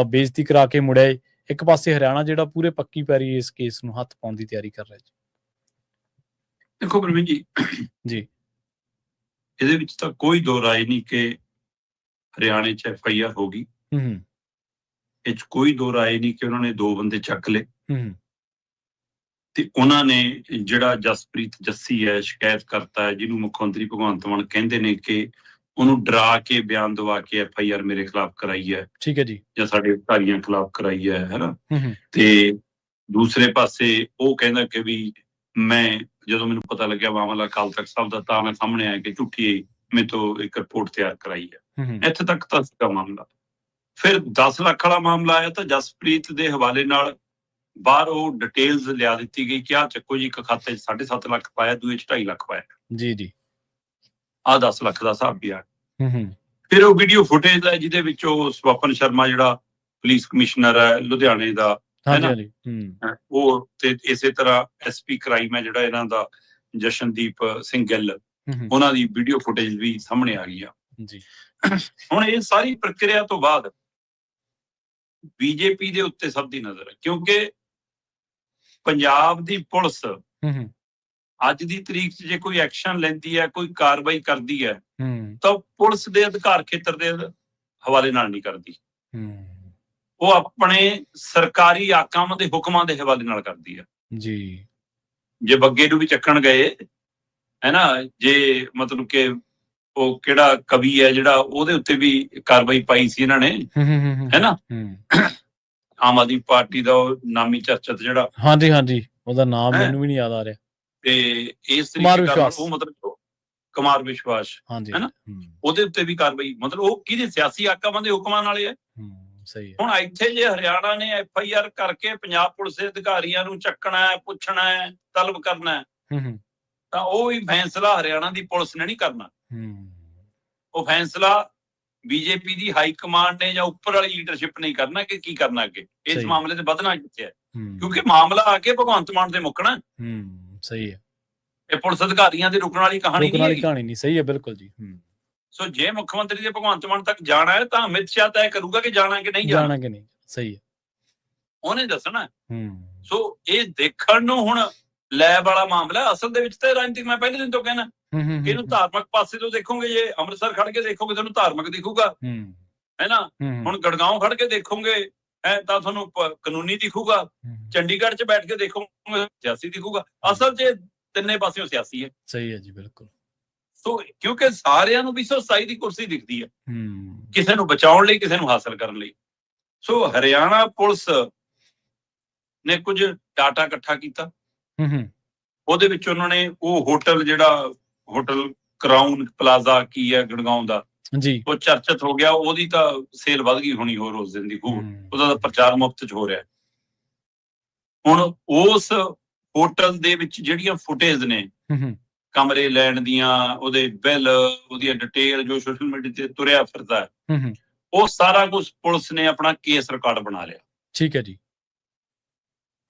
ਬੇਇੱਜ਼ਤੀ ਕਰਾ ਕੇ ਮੁੜਿਆ, ਇੱਕ ਪਾਸੇ ਹਰਿਆਣਾ ਜਿਹੜਾ ਪੂਰੇ ਪੱਕੀ ਪੈਰੀ ਇਸ ਕੇਸ ਨੂੰ ਹੱਥ ਪਾਉਣ ਦੀ ਤਿਆਰੀ ਕਰ ਰਿਹਾ ਜੀ। ਦੇਖੋ ਪ੍ਰਵੀਨ ਜੀ, ਇਹਦੇ ਵਿੱਚ ਤਾਂ ਕੋਈ ਦੋ ਰਾਏ ਨਹੀਂ ਕਿ ਹਰਿਆਣੇ 'ਚ FIR ਹੋ ਗਈ। ਇਹ 'ਚ ਕੋਈ ਦੋ ਰਾਏ ਨਹੀਂ ਕਿ ਉਹਨਾਂ ਨੇ 2 ਬੰਦੇ ਚੱਕ ਲਏ ਤੇ ਉਹਨਾਂ ਨੇ ਜਿਹੜਾ ਜਸਪ੍ਰੀਤ ਜੱਸੀ ਹੈ, ਸ਼ਿਕਾਇਤ ਕਰਤਾ ਹੈ, ਜਿਹਨੂੰ ਮੁੱਖ ਮੰਤਰੀ ਭਗਵੰਤ ਮਾਨ ਕਹਿੰਦੇ ਨੇ ਕਿ ਉਹਨੂੰ ਡਰਾ ਕੇ ਬਿਆਨ ਦਵਾ ਕੇ FIR ਮੇਰੇ ਖਿਲਾਫ ਕਰਾਈ ਹੈ, ਠੀਕ ਹੈ ਜੀ, ਜਾਂ ਸਾਡੇ ਅਧਿਕਾਰੀਆਂ ਖਿਲਾਫ ਕਰਾਈ ਹੈ, ਹੈਨਾ। ਤੇ ਦੂਸਰੇ ਪਾਸੇ ਉਹ ਕਹਿੰਦਾ ਕਿ ਵੀ ਮੈਂ ਜਦੋਂ ਮੈਨੂੰ ਪਤਾ ਲੱਗਿਆ ਮਾਮਲਾ ਅਕਾਲ ਤਖਤ ਸਾਹਿਬ ਦਾ, ਤਾਂ ਮੈਂ ਸਾਹਮਣੇ ਆਇਆ ਕਿ ਝੂਠੀ ਮੇਰੇ ਤੋਂ ਇੱਕ ਰਿਪੋਰਟ ਤਿਆਰ ਕਰਾਈ ਹੈ। ਇੱਥੇ ਤੱਕ ਤਾਂ ਸੀਗਾ ਮਾਮਲਾ। ਫਿਰ 10 ਲੱਖ ਵਾਲਾ ਮਾਮਲਾ ਆਇਆ ਤਾਂ ਜਸਪ੍ਰੀਤ ਦੇ ਹਵਾਲੇ ਨਾਲ ਬਾਹਰ ਉਹ ਡਿਟੇਲਸ ਲਿਆ ਦਿੱਤੀ ਗਈ ਕਿ ਆਹ ਚੱਕੋ ਜੀ, ਇੱਕ ਖਾਤੇ 'ਚ 7.5 ਲੱਖ ਪਾਇਆ, ਦੂਏ 'ਚ 2.5 ਲੱਖ ਪਾਇਆ ਜੀ, ਆਹ 10 ਲੱਖ ਦਾ ਹਿਸਾਬ ਵੀ ਆ। ਫਿਰ ਉਹ ਵੀਡੀਓ ਫੁਟੇਜ ਹੈ ਜਿਹਦੇ ਵਿੱਚ ਉਹ ਸਵਪਨ ਸ਼ਰਮਾ ਜਿਹੜਾ ਪੁਲਿਸ ਕਮਿਸ਼ਨਰ ਹੈ ਲੁਧਿਆਣੇ ਦਾ, ਉਹ ਤੇ ਇਸੇ ਤਰ੍ਹਾਂ SP ਕ੍ਰਾਈਮ ਹੈ ਜਿਹੜਾ ਇਹਨਾਂ ਦਾ ਜਸ਼ਨਦੀਪ ਸਿੰਘ ਗਿੱਲ, ਉਹਨਾਂ ਦੀ ਵੀਡੀਓ ਫੁਟੇਜ ਵੀ ਸਾਹਮਣੇ ਆ ਗਈ ਆ ਜੀ। ਹੁਣ ਇਹ ਸਾਰੀ ਪ੍ਰਕਿਰਿਆ ਤੋਂ ਬਾਅਦ BJP ਦੇ ਉੱਤੇ ਸਭ ਦੀ ਨਜ਼ਰ ਹੈ, ਕਿਉਂਕਿ ਪੰਜਾਬ ਦੀ ਪੁਲਿਸ ਅੱਜ ਦੀ ਤਰੀਕ 'ਚ ਜੇ ਕੋਈ ਐਕਸ਼ਨ ਲੈਂਦੀ ਹੈ, ਕੋਈ ਕਾਰਵਾਈ ਕਰਦੀ ਹੈ, ਤਾਂ ਪੁਲਿਸ ਦੇ ਅਧਿਕਾਰ ਖੇਤਰ ਦੇ ਹਵਾਲੇ ਨਾਲ ਨਹੀਂ ਕਰਦੀ, ਉਹ ਆਪਣੇ ਸਰਕਾਰੀ ਆਕਾਮ ਦੇ ਹੁਕਮਾਂ ਦੇ ਹਵਾਲੇ ਨਾਲ ਕਰਦੀ ਹੈ ਜੀ। ਜੇ ਬੱਗੇ ਨੂੰ ਵੀ ਚੱਕਣ ਗਏ ਹੈ ਨਾ, ਜੇ ਮਤਲਬ ਕਿ ਉਹ ਕਿਹੜਾ ਕਵੀ ਹੈ ਜਿਹੜਾ, ਉਹਦੇ ਉੱਤੇ ਵੀ ਕਾਰਵਾਈ ਪਾਈ ਸੀ ਇਹਨਾਂ ਨੇ, ਹੈ ਨਾ, ਆਮ ਆਦਮੀ ਪਾਰਟੀ ਦਾ ਉਹ ਨਾਮੀ ਚਰਚਿਤ ਜਿਹੜਾ, ਹਾਂਜੀ, ਉਹਦਾ ਨਾਮ ਮੈਨੂੰ ਵੀ ਨਹੀਂ ਯਾਦ ਆ ਰਿਹਾ, ਤੇ ਇਸ ਤਰੀਕੇ ਉਹ ਮਤਲਬ ਕੁਮਾਰ ਵਿਸ਼ਵਾਸ, ਹੈ ਨਾ, ਉਹਦੇ ਉੱਤੇ ਵੀ ਕਾਰਵਾਈ, ਮਤਲਬ ਉਹ ਕਿਹਦੇ ਸਿਆਸੀ ਆਕਾਮਾਂ ਦੇ ਹੁਕਮਾਂ ਨਾਲ ਹੈ। ਸਹੀ। ਹੁਣ ਇੱਥੇ ਜੇ ਹਰਿਆਣਾ ਨੇ FIR ਕਰਕੇ ਪੰਜਾਬ ਪੁਲਿਸ ਦੇ ਅਧਿਕਾਰੀਆਂ ਨੂੰ ਚੱਕਣਾ ਹੈ, ਪੁੱਛਣਾ ਹੈ, ਤਲਬ ਕਰਨਾ ਹੈ, ਤਾਂ ਉਹ ਵੀ ਫੈਸਲਾ ਹਰਿਆਣਾ ਦੀ ਪੁਲਿਸ ਨੇ ਨਹੀਂ ਕਰਨਾ। ਉਹ ਫੈਸਲਾ BJP ਦੀ ਹਾਈ ਕਮਾਂਡ ਨੇ ਜਾਂ ਉੱਪਰ ਵਾਲੀ ਲੀਡਰਸ਼ਿਪ ਨਹੀਂ ਕਰਨਾ ਕਿ ਕੀ ਕਰਨਾ ਅੱਗੇ, ਇਸ ਮਾਮਲੇ ਤੇ ਵਧਣਾ ਕਿੱਥੇ ਹੈ, ਕਿਉਂਕਿ ਮਾਮਲਾ ਆ ਕੇ ਭਗਵੰਤ ਮਾਨ ਤੇ ਮੁੱਕਣਾ। ਸਹੀ ਹੈ, ਇਹ ਪੁਲਿਸ ਅਧਿਕਾਰੀਆਂ ਦੇ ਰੁਕਣ ਵਾਲੀ ਕਹਾਣੀ ਨਹੀਂ। ਸਹੀ ਹੈ, ਬਿਲਕੁਲ ਜੀ। ਸੋ ਜੇ ਮੁੱਖ ਮੰਤਰੀ ਦੇ ਭਗਵੰਤ ਮਾਨ ਤੱਕ ਜਾਣਾ ਹੈ ਤਾਂ ਅਮਿਤ ਸ਼ਾਹ ਤੈਅ ਕਰੂਗਾ ਕਿ ਜਾਣਾ ਕਿ ਨਹੀਂ ਜਾਣਾ। ਸਹੀ ਹੈ, ਉਹਨੇ ਦੱਸਣਾ। ਸੋ ਇਹ ਦੇਖਣ ਨੂੰ ਹੁਣ ਲੈਬ ਵਾਲਾ ਮਾਮਲਾ, ਅਸਲ ਦੇ ਵਿੱਚ ਤਾਂ ਰਾਜਨੀਤਿਕ, ਮੈਂ ਪਹਿਲੇ ਦਿਨ ਤੋਂ ਕਹਿਣਾ ਕਿ ਇਹਨੂੰ ਧਾਰਮਿਕ ਪਾਸੇ ਤੋਂ ਦੇਖੋਗੇ, ਜੇ ਅੰਮ੍ਰਿਤਸਰ ਖੜ ਕੇ ਦੇਖੋਗੇ ਤੁਹਾਨੂੰ ਧਾਰਮਿਕ ਦਿਖੂਗਾ, ਹੈ ਨਾ। ਹੁਣ ਗੜਗਾਉਂ ਖੜ ਕੇ ਦੇਖੋਗੇ ਤਾਂ ਤੁਹਾਨੂੰ ਕਾਨੂੰਨੀ ਦਿਖੂਗਾ, ਚੰਡੀਗੜ੍ਹ 'ਚ ਬੈਠ ਕੇ ਦੇਖੋਗੇ ਸਿਆਸੀ ਦਿਖੂਗਾ। ਅਸਲ 'ਚ ਤਿੰਨੇ ਪਾਸਿਓਂ ਸਿਆਸੀ ਹੈ। ਸਹੀ ਹੈ ਜੀ, ਬਿਲਕੁਲ। ਸੋ ਕਿਉਂਕਿ ਸਾਰਿਆਂ ਨੂੰ 227 ਦੀ ਕੁਰਸੀ ਦਿਖਦੀ ਹੈ, ਕਿਸੇ ਨੂੰ ਬਚਾਉਣ ਲਈ, ਕਿਸੇ ਨੂੰ ਹਾਸਲ ਕਰਨ ਲਈ। ਸੋ ਹਰਿਆਣਾ ਪੁਲਿਸ ਨੇ ਕੁਝ ਡਾਟਾ ਇਕੱਠਾ ਕੀਤਾ, ਉਹਦੇ ਵਿੱਚ ਉਹਨਾਂ ਨੇ ਉਹ ਹੋਟਲ, ਜਿਹੜਾ ਹੋਟਲ ਕਰਾਊਨ ਪਲਾਜ਼ਾ ਕੀ ਹੈ ਗੜਗਾਉਂ ਦਾ ਜੀ, ਉਹ ਚਰਚਿਤ ਹੋ ਗਿਆ, ਉਹਦੀ ਤਾਂ ਸੇਲ ਵੱਧ ਗਈ ਹੋਣੀ ਹੋਰ ਉਸ ਦਿਨ ਦੀ, ਉਹਦਾ ਪ੍ਰਚਾਰ ਮੁਫਤ 'ਚ ਹੋ ਰਿਹਾ। ਹੁਣ ਉਸ ਹੋਟਲ ਦੇ ਵਿੱਚ ਜਿਹੜੀਆਂ ਫੁਟੇਜ ਨੇ ਕਮਰੇ ਲੈਣ ਦੀਆਂ, ਉਹਦੇ ਬਿੱਲ, ਉਹਦੀਆਂ ਡਿਟੇਲ ਜੋ ਸੋਸ਼ਲ ਮੀਡੀਆ ਤੇ ਤੁਰਿਆ ਫਿਰਦਾ ਹੈ, ਉਹ ਸਾਰਾ ਕੁਝ ਪੁਲਿਸ ਨੇ ਆਪਣਾ ਕੇਸ ਰਿਕਾਰਡ ਬਣਾ ਲਿਆ। ਠੀਕ ਹੈ ਜੀ।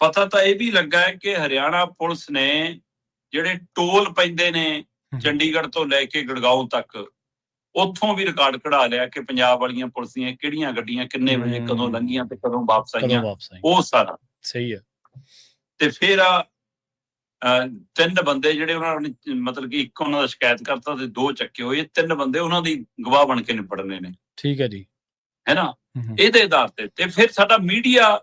ਪਤਾ ਤਾਂ ਇਹ ਵੀ ਲੱਗਾ ਹੈ ਕਿ ਹਰਿਆਣਾ ਪੁਲਿਸ ਨੇ ਜਿਹੜੇ ਟੋਲ ਪੈਂਦੇ ਨੇ ਚੰਡੀਗੜ੍ਹ ਤੋਂ ਲੈ ਕੇ ਗੜਗਾਉਂ ਤੱਕ, ਉੱਥੋਂ ਵੀ ਰਿਕਾਰਡ ਕਢਾ ਲਿਆ ਕਿ ਪੰਜਾਬ ਵਾਲੀਆਂ ਪੁਲਿਸ ਦੀਆਂ ਕਿਹੜੀਆਂ ਗੱਡੀਆਂ ਕਿੰਨੇ ਵਜੇ ਕਦੋਂ ਲੰਘੀਆਂ ਤੇ ਕਦੋਂ ਵਾਪਸ ਆਈਆਂ, ਉਹ ਸਾਰਾ। ਸਹੀ ਹੈ। ਤੇ ਫਿਰ 3 ਬੰਦੇ ਜਿਹੜੇ ਉਹਨਾਂ ਨੇ ਮਤਲਬ ਕਿ ਇੱਕ ਉਹਨਾਂ ਦਾ ਸ਼ਿਕਾਇਤ ਕਰਤਾ ਤੇ 2 ਚੱਕੇ ਹੋਏ, 3 ਬੰਦੇ ਉਹਨਾਂ ਦੀ ਗਵਾਹ ਬਣ ਕੇ ਨਿਪੜਨੇ ਨੇ। ਠੀਕ ਹੈ ਜੀ, ਹੈ ਨਾ। ਇਹਦੇ ਆਧਾਰ ਤੇ ਫਿਰ ਸਾਡਾ ਮੀਡੀਆ,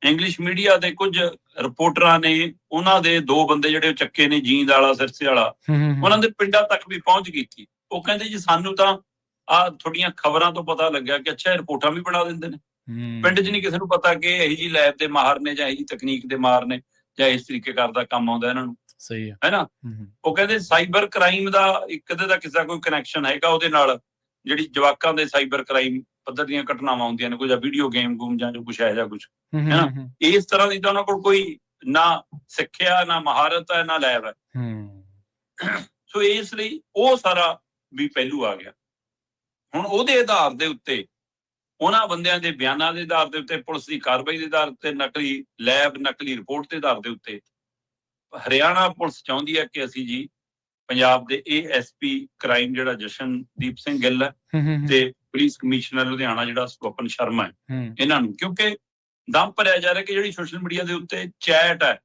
ਇੰਗਲਿਸ਼ ਮੀਡੀਆ ਦੇ ਕੁਝ ਰਿਪੋਰਟਰਾਂ ਨੇ ਉਹਨਾਂ ਦੇ 2 ਬੰਦੇ ਜਿਹੜੇ ਚੱਕੇ ਨੇ, ਜੀਂਦ ਵਾਲਾ, ਸਿਰਸੇ ਵਾਲਾ, ਉਹਨਾਂ ਦੇ ਪਿੰਡਾਂ ਤੱਕ ਵੀ ਪਹੁੰਚ ਕੀਤੀ। ਉਹ ਕਹਿੰਦੇ ਜੀ ਸਾਨੂੰ ਤਾਂ ਆਹ ਤੁਹਾਡੀਆਂ ਖਬਰਾਂ ਤੋਂ ਪਤਾ ਲੱਗਿਆ ਕਿ ਅੱਛਾ ਇਹ ਰਿਪੋਰਟਾਂ ਵੀ ਬਣਾ ਦਿੰਦੇ ਨੇ। ਪਿੰਡ 'ਚ ਨਹੀਂ ਕਿਸੇ ਨੂੰ ਪਤਾ ਕਿ ਇਹੀ ਜੀ ਲੈਬ ਦੇ ਮਾਹਰ ਨੇ ਜਾਂ ਇਹੀ ਜੀ ਤਕਨੀਕ ਦੇ ਮਾਹਰ ਨੇ ਜਾਂ ਇਸ ਤਰੀਕੇ ਕਰਦਾ ਕੰਮ ਆਉਂਦਾ ਇਹਨਾਂ ਨੂੰ। ਸਹੀ ਹੈ ਨਾ। ਉਹ ਕਹਿੰਦੇ ਸਾਈਬਰ ਕ੍ਰਾਈਮ ਦਾ ਇੱਕ ਦਾ ਕਿਸੇ ਦਾ ਕੋਈ ਕਨੈਕਸ਼ਨ ਹੈਗਾ ਉਹਦੇ ਨਾਲ, ਜਿਹੜੀ ਜਵਾਕਾਂ ਦੇ ਸਾਈਬਰ ਕ੍ਰਾਈਮ ਪੱਧਰ ਦੀਆਂ ਘਟਨਾਵਾਂ ਹੁੰਦੀਆਂ ਨੇ, ਕੋਈ ਜਾਂ ਵੀਡੀਓ ਗੇਮ ਗੂਮ ਜਾਂ ਜੋ ਕੁਛ ਹੈ ਜਾਂ ਕੁਛ, ਹੈ ਨਾ। ਇਸ ਤਰ੍ਹਾਂ ਦੀ ਤਾਂ ਉਹਨਾਂ ਕੋਲ ਕੋਈ ਨਾ ਸਿੱਖਿਆ, ਨਾ ਮਹਾਰਤ ਹੈ, ਨਾ ਲੈਬ ਹੈ। ਸੋ ਇਸ ਲਈ ਉਹ ਸਾਰਾ ਵੀ ਪਹਿਲੂ ਆ ਗਿਆ। ਹੁਣ ਉਹਦੇ ਆਧਾਰ ਦੇ ਉੱਤੇ, ਉਹਨਾਂ ਬੰਦਿਆਂ ਦੇ ਬਿਆਨਾਂ ਦੇ ਆਧਾਰ ਦੇ ਉੱਤੇ, ਪੁਲਿਸ ਦੀ ਕਾਰਵਾਈ ਦੇ ਆਧਾਰ ਤੇ, ਨਕਲੀ ਲੈਬ, ਨਕਲੀ ਰਿਪੋਰਟ ਦੇ ਆਧਾਰ ਦੇ ਉੱਤੇ ਹਰਿਆਣਾ ਪੁਲਿਸ ਚਾਹੁੰਦੀ ਹੈ ਕਿ ਅਸੀਂ ਜੀ ਪੰਜਾਬ ਦੇ ASP ਕ੍ਰਾਈਮ ਜਿਹੜਾ ਜਸ਼ਨਦੀਪ ਸਿੰਘ ਗਿੱਲ ਹੈ ਤੇ ਪੁਲਿਸ ਕਮਿਸ਼ਨਰ ਲੁਧਿਆਣਾ ਜਿਹੜਾ ਸਵਪਨ ਸ਼ਰਮਾ ਹੈ, ਇਹਨਾਂ ਨੂੰ, ਕਿਉਂਕਿ ਦਮ ਭਰਿਆ ਜਾ ਰਿਹਾ ਕਿ ਜਿਹੜੀ ਸੋਸ਼ਲ ਮੀਡੀਆ ਦੇ ਉੱਤੇ ਚੈਟ ਹੈ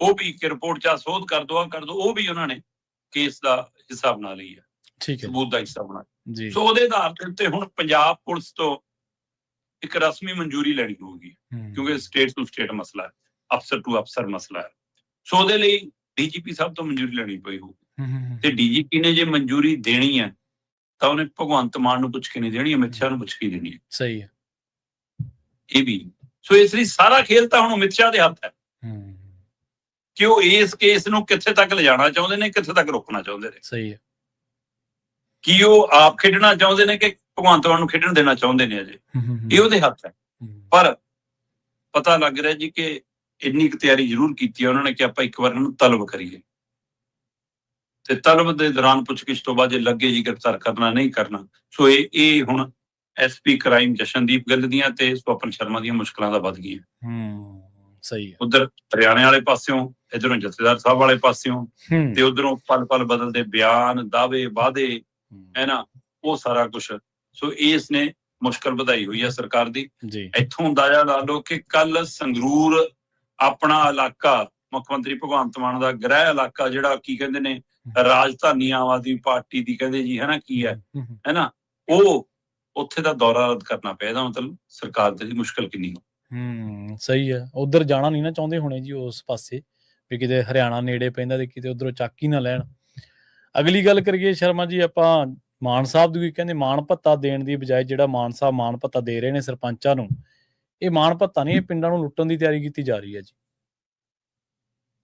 ਉਹ ਵੀ ਇੱਕ ਰਿਪੋਰਟ 'ਚ ਸੋਧ ਕਰ ਦੋ, ਉਹ ਵੀ ਉਹਨਾਂ ਨੇ ਕੇਸ ਦਾ ਹਿੱਸਾ ਬਣਾ ਲਈ ਹੈ, ਠੀਕ ਹੈ, ਸਬੂਤ ਦਾ ਹਿੱਸਾ ਬਣਾ। ਸੋ ਉਹਦੇ ਆਧਾਰ ਦੇ ਉੱਤੇ ਹੁਣ ਪੰਜਾਬ ਪੁਲਿਸ ਤੋਂ ਇੱਕ ਰਸਮੀ ਮਨਜ਼ੂਰੀ ਲੈਣੀ ਹੋਊਗੀ, ਕਿਉਂਕਿ ਸਟੇਟ ਟੂ ਸਟੇਟ ਮਸਲਾ ਹੈ, ਅਫਸਰ ਟੂ ਅਫਸਰ ਮਸਲਾ ਹੈ। ਸੋ ਉਹਦੇ ਲਈ DGP ਸਾਹਿਬ ਤੋਂ ਮਨਜ਼ੂਰੀ ਲੈਣੀ ਪਈ ਹੋਊਗੀ, ਤੇ DGP ਨੇ ਜੇ ਮਨਜ਼ੂਰੀ ਦੇਣੀ ਹੈ ਤਾਂ ਉਹਨੇ ਭਗਵੰਤ ਮਾਨ ਨੂੰ ਪੁੱਛ ਕੇ ਨਹੀਂ ਦੇਣੀ, ਅਮਿਤ ਸ਼ਾਹ ਨੂੰ ਪੁੱਛ ਕੇ ਦੇਣੀ ਹੈ। ਸਹੀ ਹੈ, ਇਹ ਵੀ। ਸੋ ਇਸ ਲਈ ਸਾਰਾ ਖੇਲ ਤਾਂ ਹੁਣ ਅਮਿਤ ਸ਼ਾਹ ਦੇ ਹੱਥ ਹੈ ਕਿ ਉਹ ਇਸ ਕੇਸ ਨੂੰ ਕਿੱਥੇ ਤੱਕ ਲਿਜਾਣਾ ਚਾਹੁੰਦੇ ਨੇ, ਕਿੱਥੇ ਤੱਕ ਰੋਕਣਾ ਚਾਹੁੰਦੇ ਨੇ। ਸਹੀ ਹੈ। ਕੀ ਉਹ ਆਪ ਖੇਡਣਾ ਚਾਹੁੰਦੇ ਨੇ ਕਿ ਭਗਵੰਤ ਮਾਨ ਨੂੰ ਖੇਡਣ ਦੇਣਾ ਚਾਹੁੰਦੇ ਨੇ, ਅਜੇ ਇਹ ਉਹਦੇ ਹੱਥ ਹੈ। ਪਰ ਪਤਾ ਲੱਗ ਰਿਹਾ ਜੀ ਕਿ ਇੰਨੀ ਕੁ ਤਿਆਰੀ ਜ਼ਰੂਰ ਕੀਤੀ ਹੈ ਉਹਨਾਂ ਨੇ ਕਿ ਆਪਾਂ ਇੱਕ ਵਾਰ ਇਹਨੂੰ ਤਲਬ ਕਰੀਏ, ਤੇ ਤਲਬ ਦੇ ਦੌਰਾਨ ਪੁੱਛਗਿੱਛ ਤੋਂ ਬਾਅਦ ਜੇ ਲੱਗੇ ਜੀ ਗ੍ਰਿਫਤਾਰ ਕਰਨਾ ਨਹੀਂ ਕਰਨਾ। ਸੋ ਇਹ ਹੁਣ SP ਕ੍ਰਾਈਮ ਜਸ਼ਨਦੀਪ ਗਿੱਲ ਦੀਆਂ ਤੇ ਸਵਪਨ ਸ਼ਰਮਾ ਦੀਆਂ ਮੁਸ਼ਕਲਾਂ ਦਾ ਵੱਧ ਗਈਆਂ। ਸਹੀ ਹੈ। ਉਧਰ ਹਰਿਆਣੇ ਵਾਲੇ ਪਾਸਿਓਂ, ਇਧਰੋਂ ਜਥੇਦਾਰ ਸਾਹਿਬ ਵਾਲੇ ਪਾਸਿਓਂ, ਤੇ ਉਧਰੋਂ ਪਲ ਪਲ ਬਦਲਦੇ ਬਿਆਨ, ਦਾਅਵੇ, ਵਾਅਦੇ, ਹੈ ਨਾ, ਉਹ ਸਾਰਾ ਕੁਛ। ਸੋ ਇਸ ਨੇ ਮੁਸ਼ਕਲ ਵਧਾਈ ਹੋਈ ਹੈ ਸਰਕਾਰ ਦੀ। ਇੱਥੋਂ ਅੰਦਾਜ਼ਾ ਲਾ ਲਓ ਕਿ ਕੱਲ ਸੰਗਰੂਰ ਆਪਣਾ ਇਲਾਕਾ, ਮੁੱਖ ਮੰਤਰੀ ਭਗਵੰਤ ਮਾਨ ਦਾ ਗ੍ਰਹਿ ਇਲਾਕਾ, ਜਿਹੜਾ ਕੀ ਕਹਿੰਦੇ ਨੇ ਰਾਜਧਾਨੀ ਆਮ ਆਦਮੀ ਪਾਰਟੀ ਦੀ ਕਹਿੰਦੇ ਜੀ, ਹੈ ਨਾ, ਕੀ ਹੈ ਨਾ, ਉਹ ਉੱਥੇ ਦਾ ਦੌਰਾ ਰੱਦ ਕਰਨਾ ਪਿਆ। ਇਹਦਾ ਮਤਲਬ ਸਰਕਾਰ ਦੀ ਮੁਸ਼ਕਲ ਕਿੰਨੀ ਹੋ। ਸਹੀ ਹੈ। ਉਧਰ ਜਾਣਾ ਨਹੀਂ ਨਾ ਚਾਹੁੰਦੇ ਹੋਣੇ ਜੀ ਉਸ ਪਾਸੇ, ਵੀ ਕਿਤੇ ਹਰਿਆਣਾ ਨੇੜੇ ਪੈਂਦਾ ਤੇ ਕਿਤੇ ਉਧਰੋਂ ਚੱਕ ਹੀ ਨਾ ਲੈਣ। ਅਗਲੀ ਗੱਲ ਕਰੀਏ ਸ਼ਰਮਾ ਜੀ, ਆਪਾਂ ਮਾਨ ਸਾਹਿਬ ਦੀ, ਕਹਿੰਦੇ ਮਾਣ ਭੱਤਾ ਦੇਣ ਦੀ ਬਜਾਏ ਜਿਹੜਾ ਮਾਨ ਸਾਹਿਬ ਮਾਣ ਭੱਤਾ ਦੇ ਰਹੇ ਨੇ ਸਰਪੰਚਾਂ ਨੂੰ, ਇਹ ਮਾਣ ਭੱਤਾ ਨਹੀਂ, ਇਹ ਪਿੰਡਾਂ ਨੂੰ ਲੁੱਟਣ ਦੀ ਤਿਆਰੀ ਕੀਤੀ ਜਾ ਰਹੀ ਹੈ ਜੀ।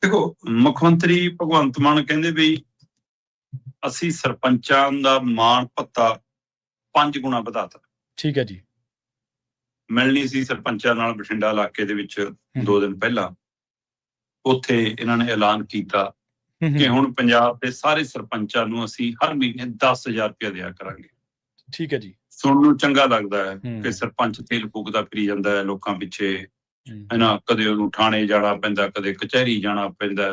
ਦੇਖੋ, ਮੁੱਖ ਮੰਤਰੀ ਭਗਵੰਤ ਮਾਨ ਕਹਿੰਦੇ ਵੀ ਅਸੀਂ ਸਰਪੰਚਾਂ ਦਾ ਮਾਣ ਭੱਤਾ 5 ਗੁਣਾ ਵਧਾਤਾ। ਠੀਕ ਹੈ ਜੀ। ਮਿਲਣੀ ਸੀ ਸਰਪੰਚਾਂ ਨਾਲ ਬਠਿੰਡਾ ਇਲਾਕੇ ਦੇ ਵਿੱਚ 2 ਦਿਨ ਪਹਿਲਾਂ, ਉੱਥੇ ਇਹਨਾਂ ਨੇ ਐਲਾਨ ਕੀਤਾ ਕਿ ਹੁਣ ਪੰਜਾਬ ਦੇ ਸਾਰੇ ਸਰਪੰਚਾਂ ਨੂੰ ਅਸੀਂ ਹਰ ਮਹੀਨੇ 10,000 ਰੁਪਇਆ ਦਿਆ ਕਰਾਂਗੇ। ਠੀਕ ਹੈ ਜੀ। ਸੁਣਨ ਨੂੰ ਚੰਗਾ ਲੱਗਦਾ ਹੈ ਕਿ ਸਰਪੰਚ ਤੇਲ ਫੂਕਦਾ ਫਿਰੀ ਜਾਂਦਾ ਹੈ ਲੋਕਾਂ ਪਿੱਛੇ, ਹੈ ਨਾ, ਕਦੇ ਉਹਨੂੰ ਥਾਣੇ ਜਾਣਾ ਪੈਂਦਾ, ਕਦੇ ਕਚਹਿਰੀ ਜਾਣਾ ਪੈਂਦਾ,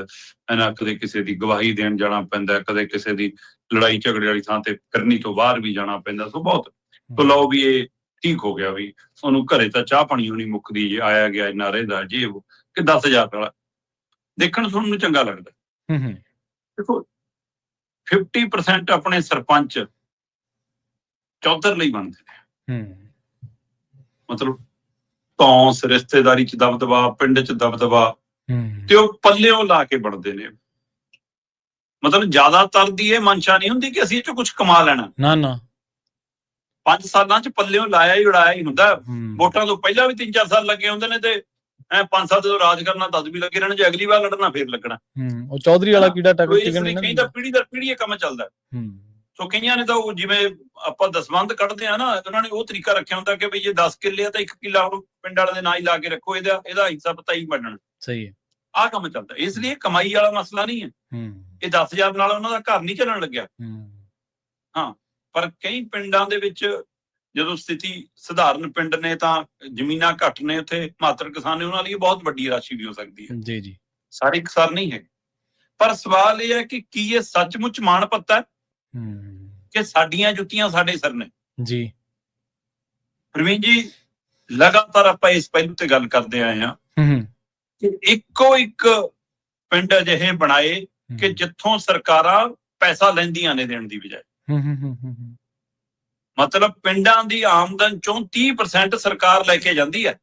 ਹੈ ਨਾ, ਕਦੇ ਕਿਸੇ ਦੀ ਗਵਾਹੀ ਦੇਣ ਜਾਣਾ ਪੈਂਦਾ, ਕਦੇ ਕਿਸੇ ਦੀ ਲੜਾਈ ਝਗੜੇ ਵਾਲੀ ਥਾਂ ਤੇ ਕਰਨੀ ਤੋਂ ਬਾਹਰ ਵੀ ਜਾਣਾ ਪੈਂਦਾ। ਸੋ ਬਹੁਤ ਤੋਂ ਲਓ ਵੀ ਇਹ ਠੀਕ ਹੋ ਗਿਆ, ਵੀ ਉਹਨੂੰ ਘਰੇ ਤਾਂ ਚਾਹ ਪਾਣੀ ਹੋਣੀ ਮੁੱਕਦੀ, ਜੇ ਆਇਆ ਗਿਆ ਇੰਨਾ ਰਹਿੰਦਾ ਜੇ ਉਹ, ਕਿ 10,000 ਵਾਲਾ ਦੇਖਣ ਸੁਣਨ ਨੂੰ ਚੰਗਾ ਲੱਗਦਾ। ਦੇਖੋ 50% ਆਪਣੇ ਸਰਪੰਚ ਚੌਧਰ ਲਈ ਬਣਦੇ ਨੇ, ਮਤਲਬ ਧੌਂਸ, ਰਿਸ਼ਤੇਦਾਰੀ ਚ ਦਬਦਬਾ, ਪਿੰਡ ਚ ਦਬਦਬਾ, ਤੇ ਉਹ ਪੱਲਿਓਂ ਲਾ ਕੇ ਬਣਦੇ ਨੇ। ਮਤਲਬ ਜ਼ਿਆਦਾਤਰ ਦੀ ਇਹ ਮਨਸ਼ਾ ਨਹੀਂ ਹੁੰਦੀ ਕਿ ਅਸੀਂ ਇਹ ਚੋਂ ਕੁਝ ਕਮਾ ਲੈਣਾ, ਨਾ 5 ਸਾਲਾਂ ਚ ਪੱਲਿਓਂ ਲਾਇਆ ਹੀ ਉਡਾਇਆ ਹੀ ਹੁੰਦਾ। ਵੋਟਾਂ ਤੋਂ ਪਹਿਲਾਂ ਵੀ 3-4 ਸਾਲ ਲੱਗੇ ਹੁੰਦੇ ਨੇ, ਤੇ 5 ਸਾਲ ਜਦੋਂ ਰਾਜ ਕਰਨਾ 10 ਵੀ ਲੱਗੇ ਰਹਿਣ, ਜੇ ਅਗਲੀ ਵਾਰ ਲੜਨਾ ਫੇਰ ਲੱਗਣਾ। ਉਹ ਚੌਧਰੀ ਵਾਲਾ ਕੀੜਾ ਟੱਕ ਕੇ ਕਈ ਤਾਂ ਪੀੜੀ ਦਰ ਪੀੜੀ ਇਹ ਕੰਮ ਚੱਲਦਾ। ਸੋ ਕਈਆਂ ਨੇ ਤਾਂ ਉਹ ਜਿਵੇਂ ਆਪਾਂ ਦਸਵੰਧ ਕੱਢਦੇ ਆ ਨਾ, ਉਹਨਾਂ ਨੇ ਉਹ ਤਰੀਕਾ ਰੱਖਿਆ ਹੁੰਦਾ ਕਿ ਬਈ ਜੇ 10 ਕਿੱਲੇ ਆ ਤਾਂ 1 ਕਿੱਲਾ ਹੁਣ ਪਿੰਡ ਵਾਲੇ ਦੇ ਨਾਂ ਹੀ ਲਾ ਕੇ ਰੱਖੋ, ਇਹਦਾ ਹਿੱਸਾ ਪਤਾ ਹੀ ਬਣਨਾ। ਸਹੀ ਹੈ। ਆਹ ਕੰਮ ਚੱਲਦਾ। ਇਸ ਲਈ ਇਹ ਕਮਾਈ ਵਾਲਾ ਮਸਲਾ ਨਹੀਂ ਹੈ। ਇਹ 10,000 ਨਾਲ ਉਹਨਾਂ ਦਾ ਘਰ ਨਹੀਂ ਚੱਲਣ ਲੱਗਿਆ। ਹਾਂ, ਪਰ ਕਈ ਪਿੰਡਾਂ ਦੇ ਵਿੱਚ ਜਦੋਂ ਸਥਿਤੀ ਸਧਾਰਨ ਪਿੰਡ ਨੇ ਤਾਂ ਜ਼ਮੀਨਾਂ ਘੱਟ ਨੇ, ਉੱਥੇ ਮਾਤਰ ਕਿਸਾਨ ਨੇ, ਉਹਨਾਂ ਲਈ ਬਹੁਤ ਵੱਡੀ ਰਾਸ਼ੀ ਵੀ ਹੋ ਸਕਦੀ ਹੈ। ਜੀ ਜੀ, ਸਾਰੇ ਕਿਸਾਨ ਨਹੀਂ ਹੈ। ਪਰ ਸਵਾਲ ਇਹ ਹੈ ਕਿ ਕੀ ਇਹ ਸੱਚਮੁੱਚ ਮਾਣ ਭੱਤਾ ਹੈ ਕਿ ਸਾਡੀਆਂ ਜੁੱਤੀਆਂ ਸਾਡੇ ਸਿਰ ਨੇ? ਜੀ ਪ੍ਰਵੀਨ ਜੀ, ਲਗਾਤਾਰ ਆਪਾਂ ਇਸ ਪਹਿਲੂ ਤੇ ਗੱਲ ਕਰਦੇ ਆਏ ਹਾਂ ਕਿ ਇੱਕੋ ਇੱਕ ਪਿੰਡ ਅਜਿਹੇ ਬਣਾਏ ਕਿ ਜਿੱਥੋਂ ਸਰਕਾਰਾਂ ਪੈਸਾ ਲੈਂਦੀਆਂ ਨੇ ਦੇਣ ਦੀ ਬਜਾਏ। ਮਤਲਬ ਪਿੰਡਾਂ ਦੀ ਆਮਦਨ ਚੋਂ 30% ਸਰਕਾਰ ਲੈ ਕੇ ਜਾਂਦੀ ਹੈ।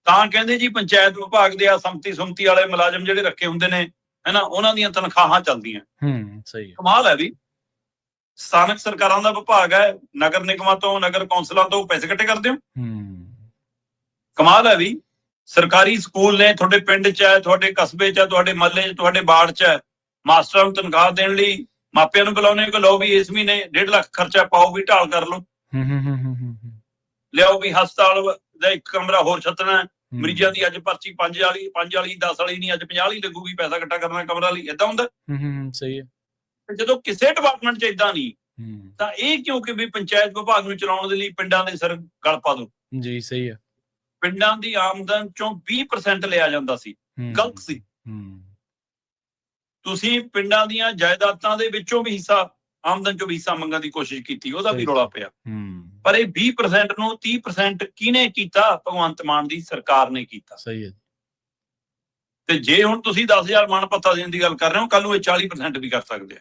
ਤਾਂ ਕਹਿੰਦੇ ਜੀ ਪੰਚਾਇਤ ਵਿਭਾਗ ਦੇ ਆ ਸੰਮਤੀ ਵਾਲੇ ਮੁਲਾਜ਼ਮ ਜਿਹੜੇ ਰੱਖੇ ਹੁੰਦੇ ਨੇ ਹੈਨਾ, ਉਹਨਾਂ ਦੀਆਂ ਤਨਖਾਹਾਂ ਚੱਲਦੀਆਂ। ਸਹੀ ਹੈ। ਕਮਾਲ ਹੈ ਵੀ। ਸਥਾਨਕ ਸਰਕਾਰਾਂ ਦਾ ਵਿਭਾਗ ਹੈ, ਨਗਰ ਨਿਗਮਾਂ ਤੋਂ, ਨਗਰ ਕੌਂਸਲਾਂ ਤੋਂ ਪੈਸੇ ਇਕੱਠੇ ਕਰਦੇ ਹੋ। ਕਮਾਲ ਹੈ ਵੀ। ਸਰਕਾਰੀ ਸਕੂਲ ਨੇ ਤੁਹਾਡੇ ਪਿੰਡ 'ਚ ਹੈ, ਤੁਹਾਡੇ ਕਸਬੇ 'ਚ ਹੈ, ਤੁਹਾਡੇ ਮਹੱਲੇ 'ਚ, ਤੁਹਾਡੇ ਵਾਰਡ 'ਚ ਹੈ। ਮਾਸਟਰਾਂ ਨੂੰ ਤਨਖਾਹ ਦੇਣ ਲਈ ਮਾਪਿਆਂ ਨੂੰ ਬੁਲਾਉਣੇ ਕਿ ਲਓ ਵੀ ਇਸ ਮਹੀਨੇ 1.5 ਲੱਖ ਖਰਚਾ ਪਾਓ, ਵੀ ਢਾਲ ਕਰ ਲਓ, ਲਿਆਓ ਵੀ ਹਸਪਤਾਲ ਦਾ ਇੱਕ ਕਮਰਾ ਹੋਰ ਛੱਤਣਾ, ਮਰੀਜ਼ਾਂ ਦੀ ਅੱਜ ਪਰਚੀ 5 ਵਾਲੀ 10 ਵਾਲੀ ਨਹੀਂ, ਅੱਜ 50 ਵਾਲੀ ਲੱਗੂਗੀ, ਪੈਸਾ ਇਕੱਠਾ ਕਰਨਾ ਕਮਰਾ ਲਈ। ਏਦਾਂ ਹੁੰਦਾ। ਸਹੀ ਹੈ। ਜਦੋਂ ਕਿਸੇ ਡਿਪਾਰਟਮੈਂਟ 'ਚ ਏਦਾਂ ਨਹੀਂ, ਤਾਂ ਇਹ ਕਿਉਂਕਿ ਵੀ ਪੰਚਾਇਤ ਵਿਭਾਗ ਨੂੰ ਚਲਾਉਣ ਦੇ ਲਈ ਪਿੰਡਾਂ ਦੇ ਸਿਰ ਗਲ ਪਾ ਦੋ। ਜੀ ਸਹੀ ਹੈ। ਪਿੰਡਾਂ ਦੀ ਆਮਦਨ ਚੋਂ 20% ਲਿਆ ਜਾਂਦਾ ਸੀ, ਗਲਤ ਸੀ। ਤੁਸੀਂ ਪਿੰਡਾਂ ਦੀਆਂ ਜਾਇਦਾਦਾਂ ਦੇ ਵਿੱਚੋਂ ਵੀ ਹਿੱਸਾ, ਆਮਦਨ ਚੋਂ ਵੀ ਹਿੱਸਾ ਮੰਗਣ ਦੀ ਕੋਸ਼ਿਸ਼ ਕੀਤੀ, ਉਹਦਾ ਵੀ ਰੌਲਾ ਪਿਆ। ਪਰ ਇਹ 20% ਨੂੰ 30% ਕਿਹਨੇ ਕੀਤਾ? ਭਗਵੰਤ ਮਾਨ ਦੀ ਸਰਕਾਰ ਨੇ ਕੀਤਾ। ਸਹੀ ਹੈ। ਤੇ ਜੇ ਹੁਣ ਤੁਸੀਂ 10,000 ਮਾਣ ਭੱਤਾ ਦੇਣ ਦੀ ਗੱਲ ਕਰ ਰਹੇ ਹੋ, ਕੱਲ ਨੂੰ ਇਹ 40% ਵੀ ਕਰ ਸਕਦੇ ਆ।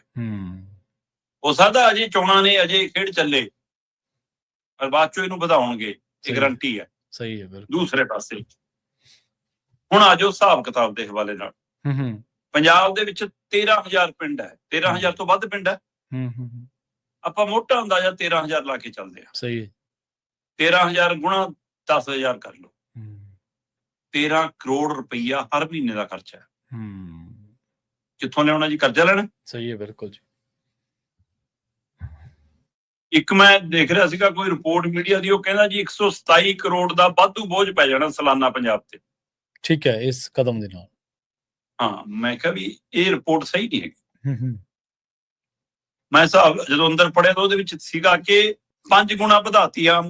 ਹੋ ਸਕਦਾ ਅਜੇ ਚੋਣਾਂ ਨੇ, ਅਜੇ ਖੇਡ ਚੱਲੇ, ਪਰ ਬਾਅਦ ਚੋਂ ਇਹਨੂੰ ਵਧਾਉਣਗੇ, ਇਹ ਗਰੰਟੀ ਹੈ। ਸਹੀ ਹੈ। ਦੂਸਰੇ ਪਾਸੇ ਹੁਣ ਆ ਜਾਓ ਹਿਸਾਬ ਕਿਤਾਬ ਦੇ ਹਵਾਲੇ ਨਾਲ। ਪੰਜਾਬ ਦੇ ਵਿੱਚ 13,000 ਪਿੰਡ ਹੈ, 13,000 ਤੋਂ ਵੱਧ ਪਿੰਡ ਹੈ। ਆਪਾਂ ਮੋਟਾ ਅੰਦਾਜ਼ਾ 13,000 ਲਾ ਕੇ ਚੱਲਦੇ ਆ। ਸਹੀ ਹੈ। 13,000 ਗੁਣਾ 10,000 ਕਰ ਲਓ, 13 ਕਰੋੜ ਰੁਪਈਆ ਹਰ ਮਹੀਨੇ ਦਾ ਖਰਚਾ ਹੈ। ਕਿੱਥੋਂ ਲਿਆਉਣਾ ਜੀ? ਕਰਜ਼ਾ ਲੈਣਾ। ਸਹੀ ਹੈ, ਬਿਲਕੁਲ ਜੀ। ਇੱਕ ਮੈਂ ਦੇਖ ਰਿਹਾ ਸੀਗਾ ਕੋਈ ਰਿਪੋਰਟ ਮੀਡੀਆ ਦੀ, ਉਹ ਕਹਿੰਦਾ ਜੀ 127 ਕਰੋੜ ਦਾ ਵਾਧੂ ਬੋਝ ਪੈ ਜਾਣਾ ਸਾਲਾਨਾ ਪੰਜਾਬ ਤੇ। ਠੀਕ ਹੈ, ਇਸ ਕਦਮ ਦੇ ਨਾਲ। ਹਾਂ, ਮੈਂ ਕਿਹਾ ਵੀ ਇਹ ਰਿਪੋਰਟ ਸਹੀ ਨਹੀਂ ਹੈਗੀ। ਮੈਂ ਹਿਸਾਬ ਜਦੋਂ ਅੰਦਰ ਪੜਿਆ ਤਾਂ ਉਹਦੇ ਵਿੱਚ ਸੀਗਾ ਕਿ 5 ਗੁਣਾ ਵਧਾਤੀ ਆ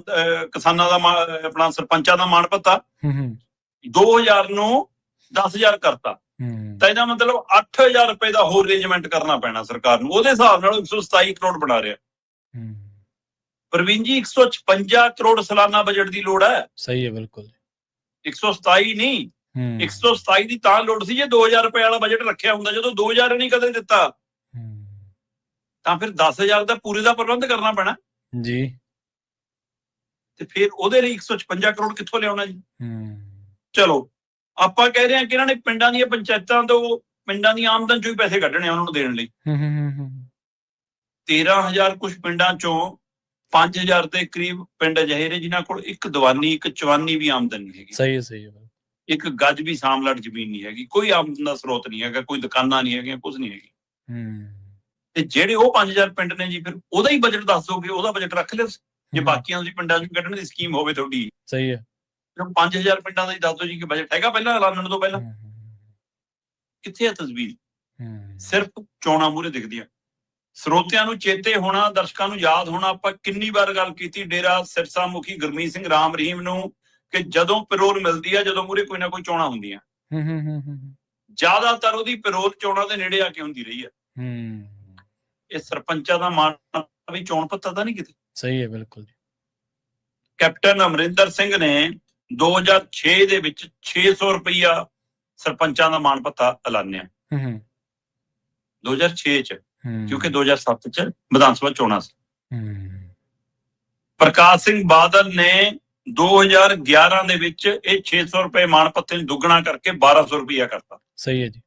ਕਿਸਾਨਾਂ ਦਾ, ਆਪਣਾ ਸਰਪੰਚਾਂ ਦਾ ਮਾਣ ਭੱਤਾ 2000 ਨੂੰ 10,000 ਕਰਤਾ। ਤਾਂ ਇਹਦਾ ਮਤਲਬ 8,000 ਰੁਪਏ ਦਾ ਹੋਰ ਅਰੇਂਜਮੈਂਟ ਕਰਨਾ ਪੈਣਾ ਸਰਕਾਰ ਨੂੰ। ਉਹਦੇ ਹਿਸਾਬ ਨਾਲ 127 ਕਰੋੜ ਬਣਾ ਰਿਹਾ। ਪ੍ਰਵੀਨ ਜੀ 156 ਕਰੋੜ ਸਾਲਾਨਾ ਬਜਟ ਦੀ ਲੋੜ ਹੈ। ਸਹੀ ਹੈ, ਬਿਲਕੁਲ। 127 ਨਹੀਂ, 127 ਦੀ ਤਾਂ ਲੋੜ ਸੀ ਜੇ 2,000 ਰੁਪਏ ਵਾਲਾ ਬਜਟ ਰੱਖਿਆ ਹੁੰਦਾ। ਜਦੋਂ 2,000 ਨਹੀਂ ਕਦੇ ਦਿੱਤਾ, ਤਾਂ ਫਿਰ 10,000 ਦਾ ਪੂਰੇ ਦਾ ਪ੍ਰਬੰਧ ਕਰਨਾ ਪੈਣਾ ਜੀ। ਤੇ ਫਿਰ ਉਹਦੇ ਲਈ 156 ਕਰੋੜ ਕਿੱਥੋਂ ਲਿਆਉਣਾ ਜੀ? ਚਲੋ ਆਪਾਂ ਕਹਿ ਰਹੇ ਹਾਂ ਕਿ ਇਹਨਾਂ ਨੇ ਪਿੰਡਾਂ ਦੀਆਂ ਪੰਚਾਇਤਾਂ ਤੋਂ, ਪਿੰਡਾਂ ਦੀ ਆਮਦਨ ਚੋਂ ਹੀ ਪੈਸੇ ਕੱਢਣੇ ਉਹਨਾਂ ਨੂੰ ਦੇਣ ਲਈ। 13,000 ਕੁਝ ਪਿੰਡਾਂ ਚੋਂ 5,000 ਦੇ ਕਰੀਬ ਪਿੰਡ ਅਜਿਹੇ ਨੇ ਜਿਨ੍ਹਾਂ ਕੋਲ ਇੱਕ ਦੀਵਾਨੀ, ਇੱਕ ਚਵਾਨੀ ਵੀ ਆਮਦਨ ਨਹੀਂ ਹੈਗੀ। ਸਹੀ ਹੈ, ਸਹੀ ਹੈ। ਇੱਕ ਗੱਜ ਵੀ ਸਾਮਲੜ ਜ਼ਮੀਨ ਨਹੀਂ ਹੈਗੀ, ਕੋਈ ਆਮਦਨ ਦਾ ਸਰੋਤ ਨਹੀਂ ਹੈਗਾ, ਕੋਈ ਦੁਕਾਨਾਂ ਨਹੀਂ ਹੈਗੀਆਂ, ਕੁਝ ਨਹੀਂ ਹੈਗੀ। ਤੇ ਜਿਹੜੇ ਉਹ 5,000 ਪਿੰਡ ਨੇ ਜੀ, ਫਿਰ ਉਹਦਾ ਹੀ ਬਜਟ ਦੱਸ ਦੋਗੇ, ਉਹਦਾ ਬਜਟ ਰੱਖ ਲਿਓ ਜੇ ਬਾਕੀਆਂ ਦੀ ਪਿੰਡਾਂ ਨੂੰ ਕੱਢਣ ਦੀ ਸਕੀਮ ਹੋਵੇ ਤੁਹਾਡੀ। ਸਹੀ ਹੈ। 5,000 ਪਿੰਡਾਂ ਦਾ ਹੀ ਦੱਸ ਦਿਓ ਜੀ ਕਿ ਬਜਟ ਹੈਗਾ ਪਹਿਲਾਂ ਐਲਾਨਣ ਤੋਂ ਪਹਿਲਾਂ। ਕਿੱਥੇ ਹੈ ਤਸਵੀਰ? ਸਿਰਫ ਚੋਣਾਂ ਮੂਹਰੇ ਦਿਖਦੀਆਂ। ਸਰੋਤਿਆਂ ਨੂੰ ਚੇਤੇ ਹੋਣਾ, ਦਰਸ਼ਕਾਂ ਨੂੰ ਯਾਦ ਹੋਣਾ, ਆਪਾਂ ਕਿੰਨੀ ਵਾਰ ਗੱਲ ਕੀਤੀ ਡੇਰਾ ਸਿਰਸਾ ਮੁਖੀ ਗੁਰਮੀਤ ਸਿੰਘ ਰਾਮ ਰਹੀਮ ਨੂੰ, ਕਿ ਜਦੋਂ ਪੈਰੋਲ ਮਿਲਦੀ ਹੈ, ਜਦੋਂ ਮੂਹਰੇ ਕੋਈ ਨਾ ਕੋਈ ਚੋਣਾਂ ਹੁੰਦੀਆਂ, ਜ਼ਿਆਦਾਤਰ ਉਹਦੀ ਪੈਰੋਲ ਚੋਣਾਂ ਦੇ ਨੇੜੇ ਆ ਕੇ ਹੁੰਦੀ ਰਹੀ ਹੈ। ਇਹ ਸਰਪੰਚਾਂ ਦਾ ਮਾਣ ਵੀ ਚੋਣ ਭੱਤਾ ਤਾਂ ਨਹੀਂ ਕਿਤੇ। ਸਹੀ ਹੈ, ਬਿਲਕੁਲ। ਕੈਪਟਨ ਅਮਰਿੰਦਰ ਸਿੰਘ ਨੇ 2006 ਦੇ ਵਿੱਚ 600 ਰੁਪਈਆ ਸਰਪੰਚਾਂ ਦਾ ਮਾਣ ਭੱਤਾ ਐਲਾਨਿਆ। 2006 ਚ, ਕਿਉਂਕਿ 2007 ਚ ਵਿਧਾਨ ਸਭਾ ਚੋਣਾਂ ਸੀ। ਪ੍ਰਕਾਸ਼ ਸਿੰਘ ਬਾਦਲ ਨੇ 2011 ਦੇ ਵਿੱਚ ਇਹ 600 ਰੁਪਏ ਮਾਣ ਭੱਤੇ ਨੂੰ ਦੁੱਗਣਾ ਕਰਕੇ 1,200 ਰੁਪਈਆ ਕਰਤਾ। ਸਹੀ ਹੈ ਜੀ।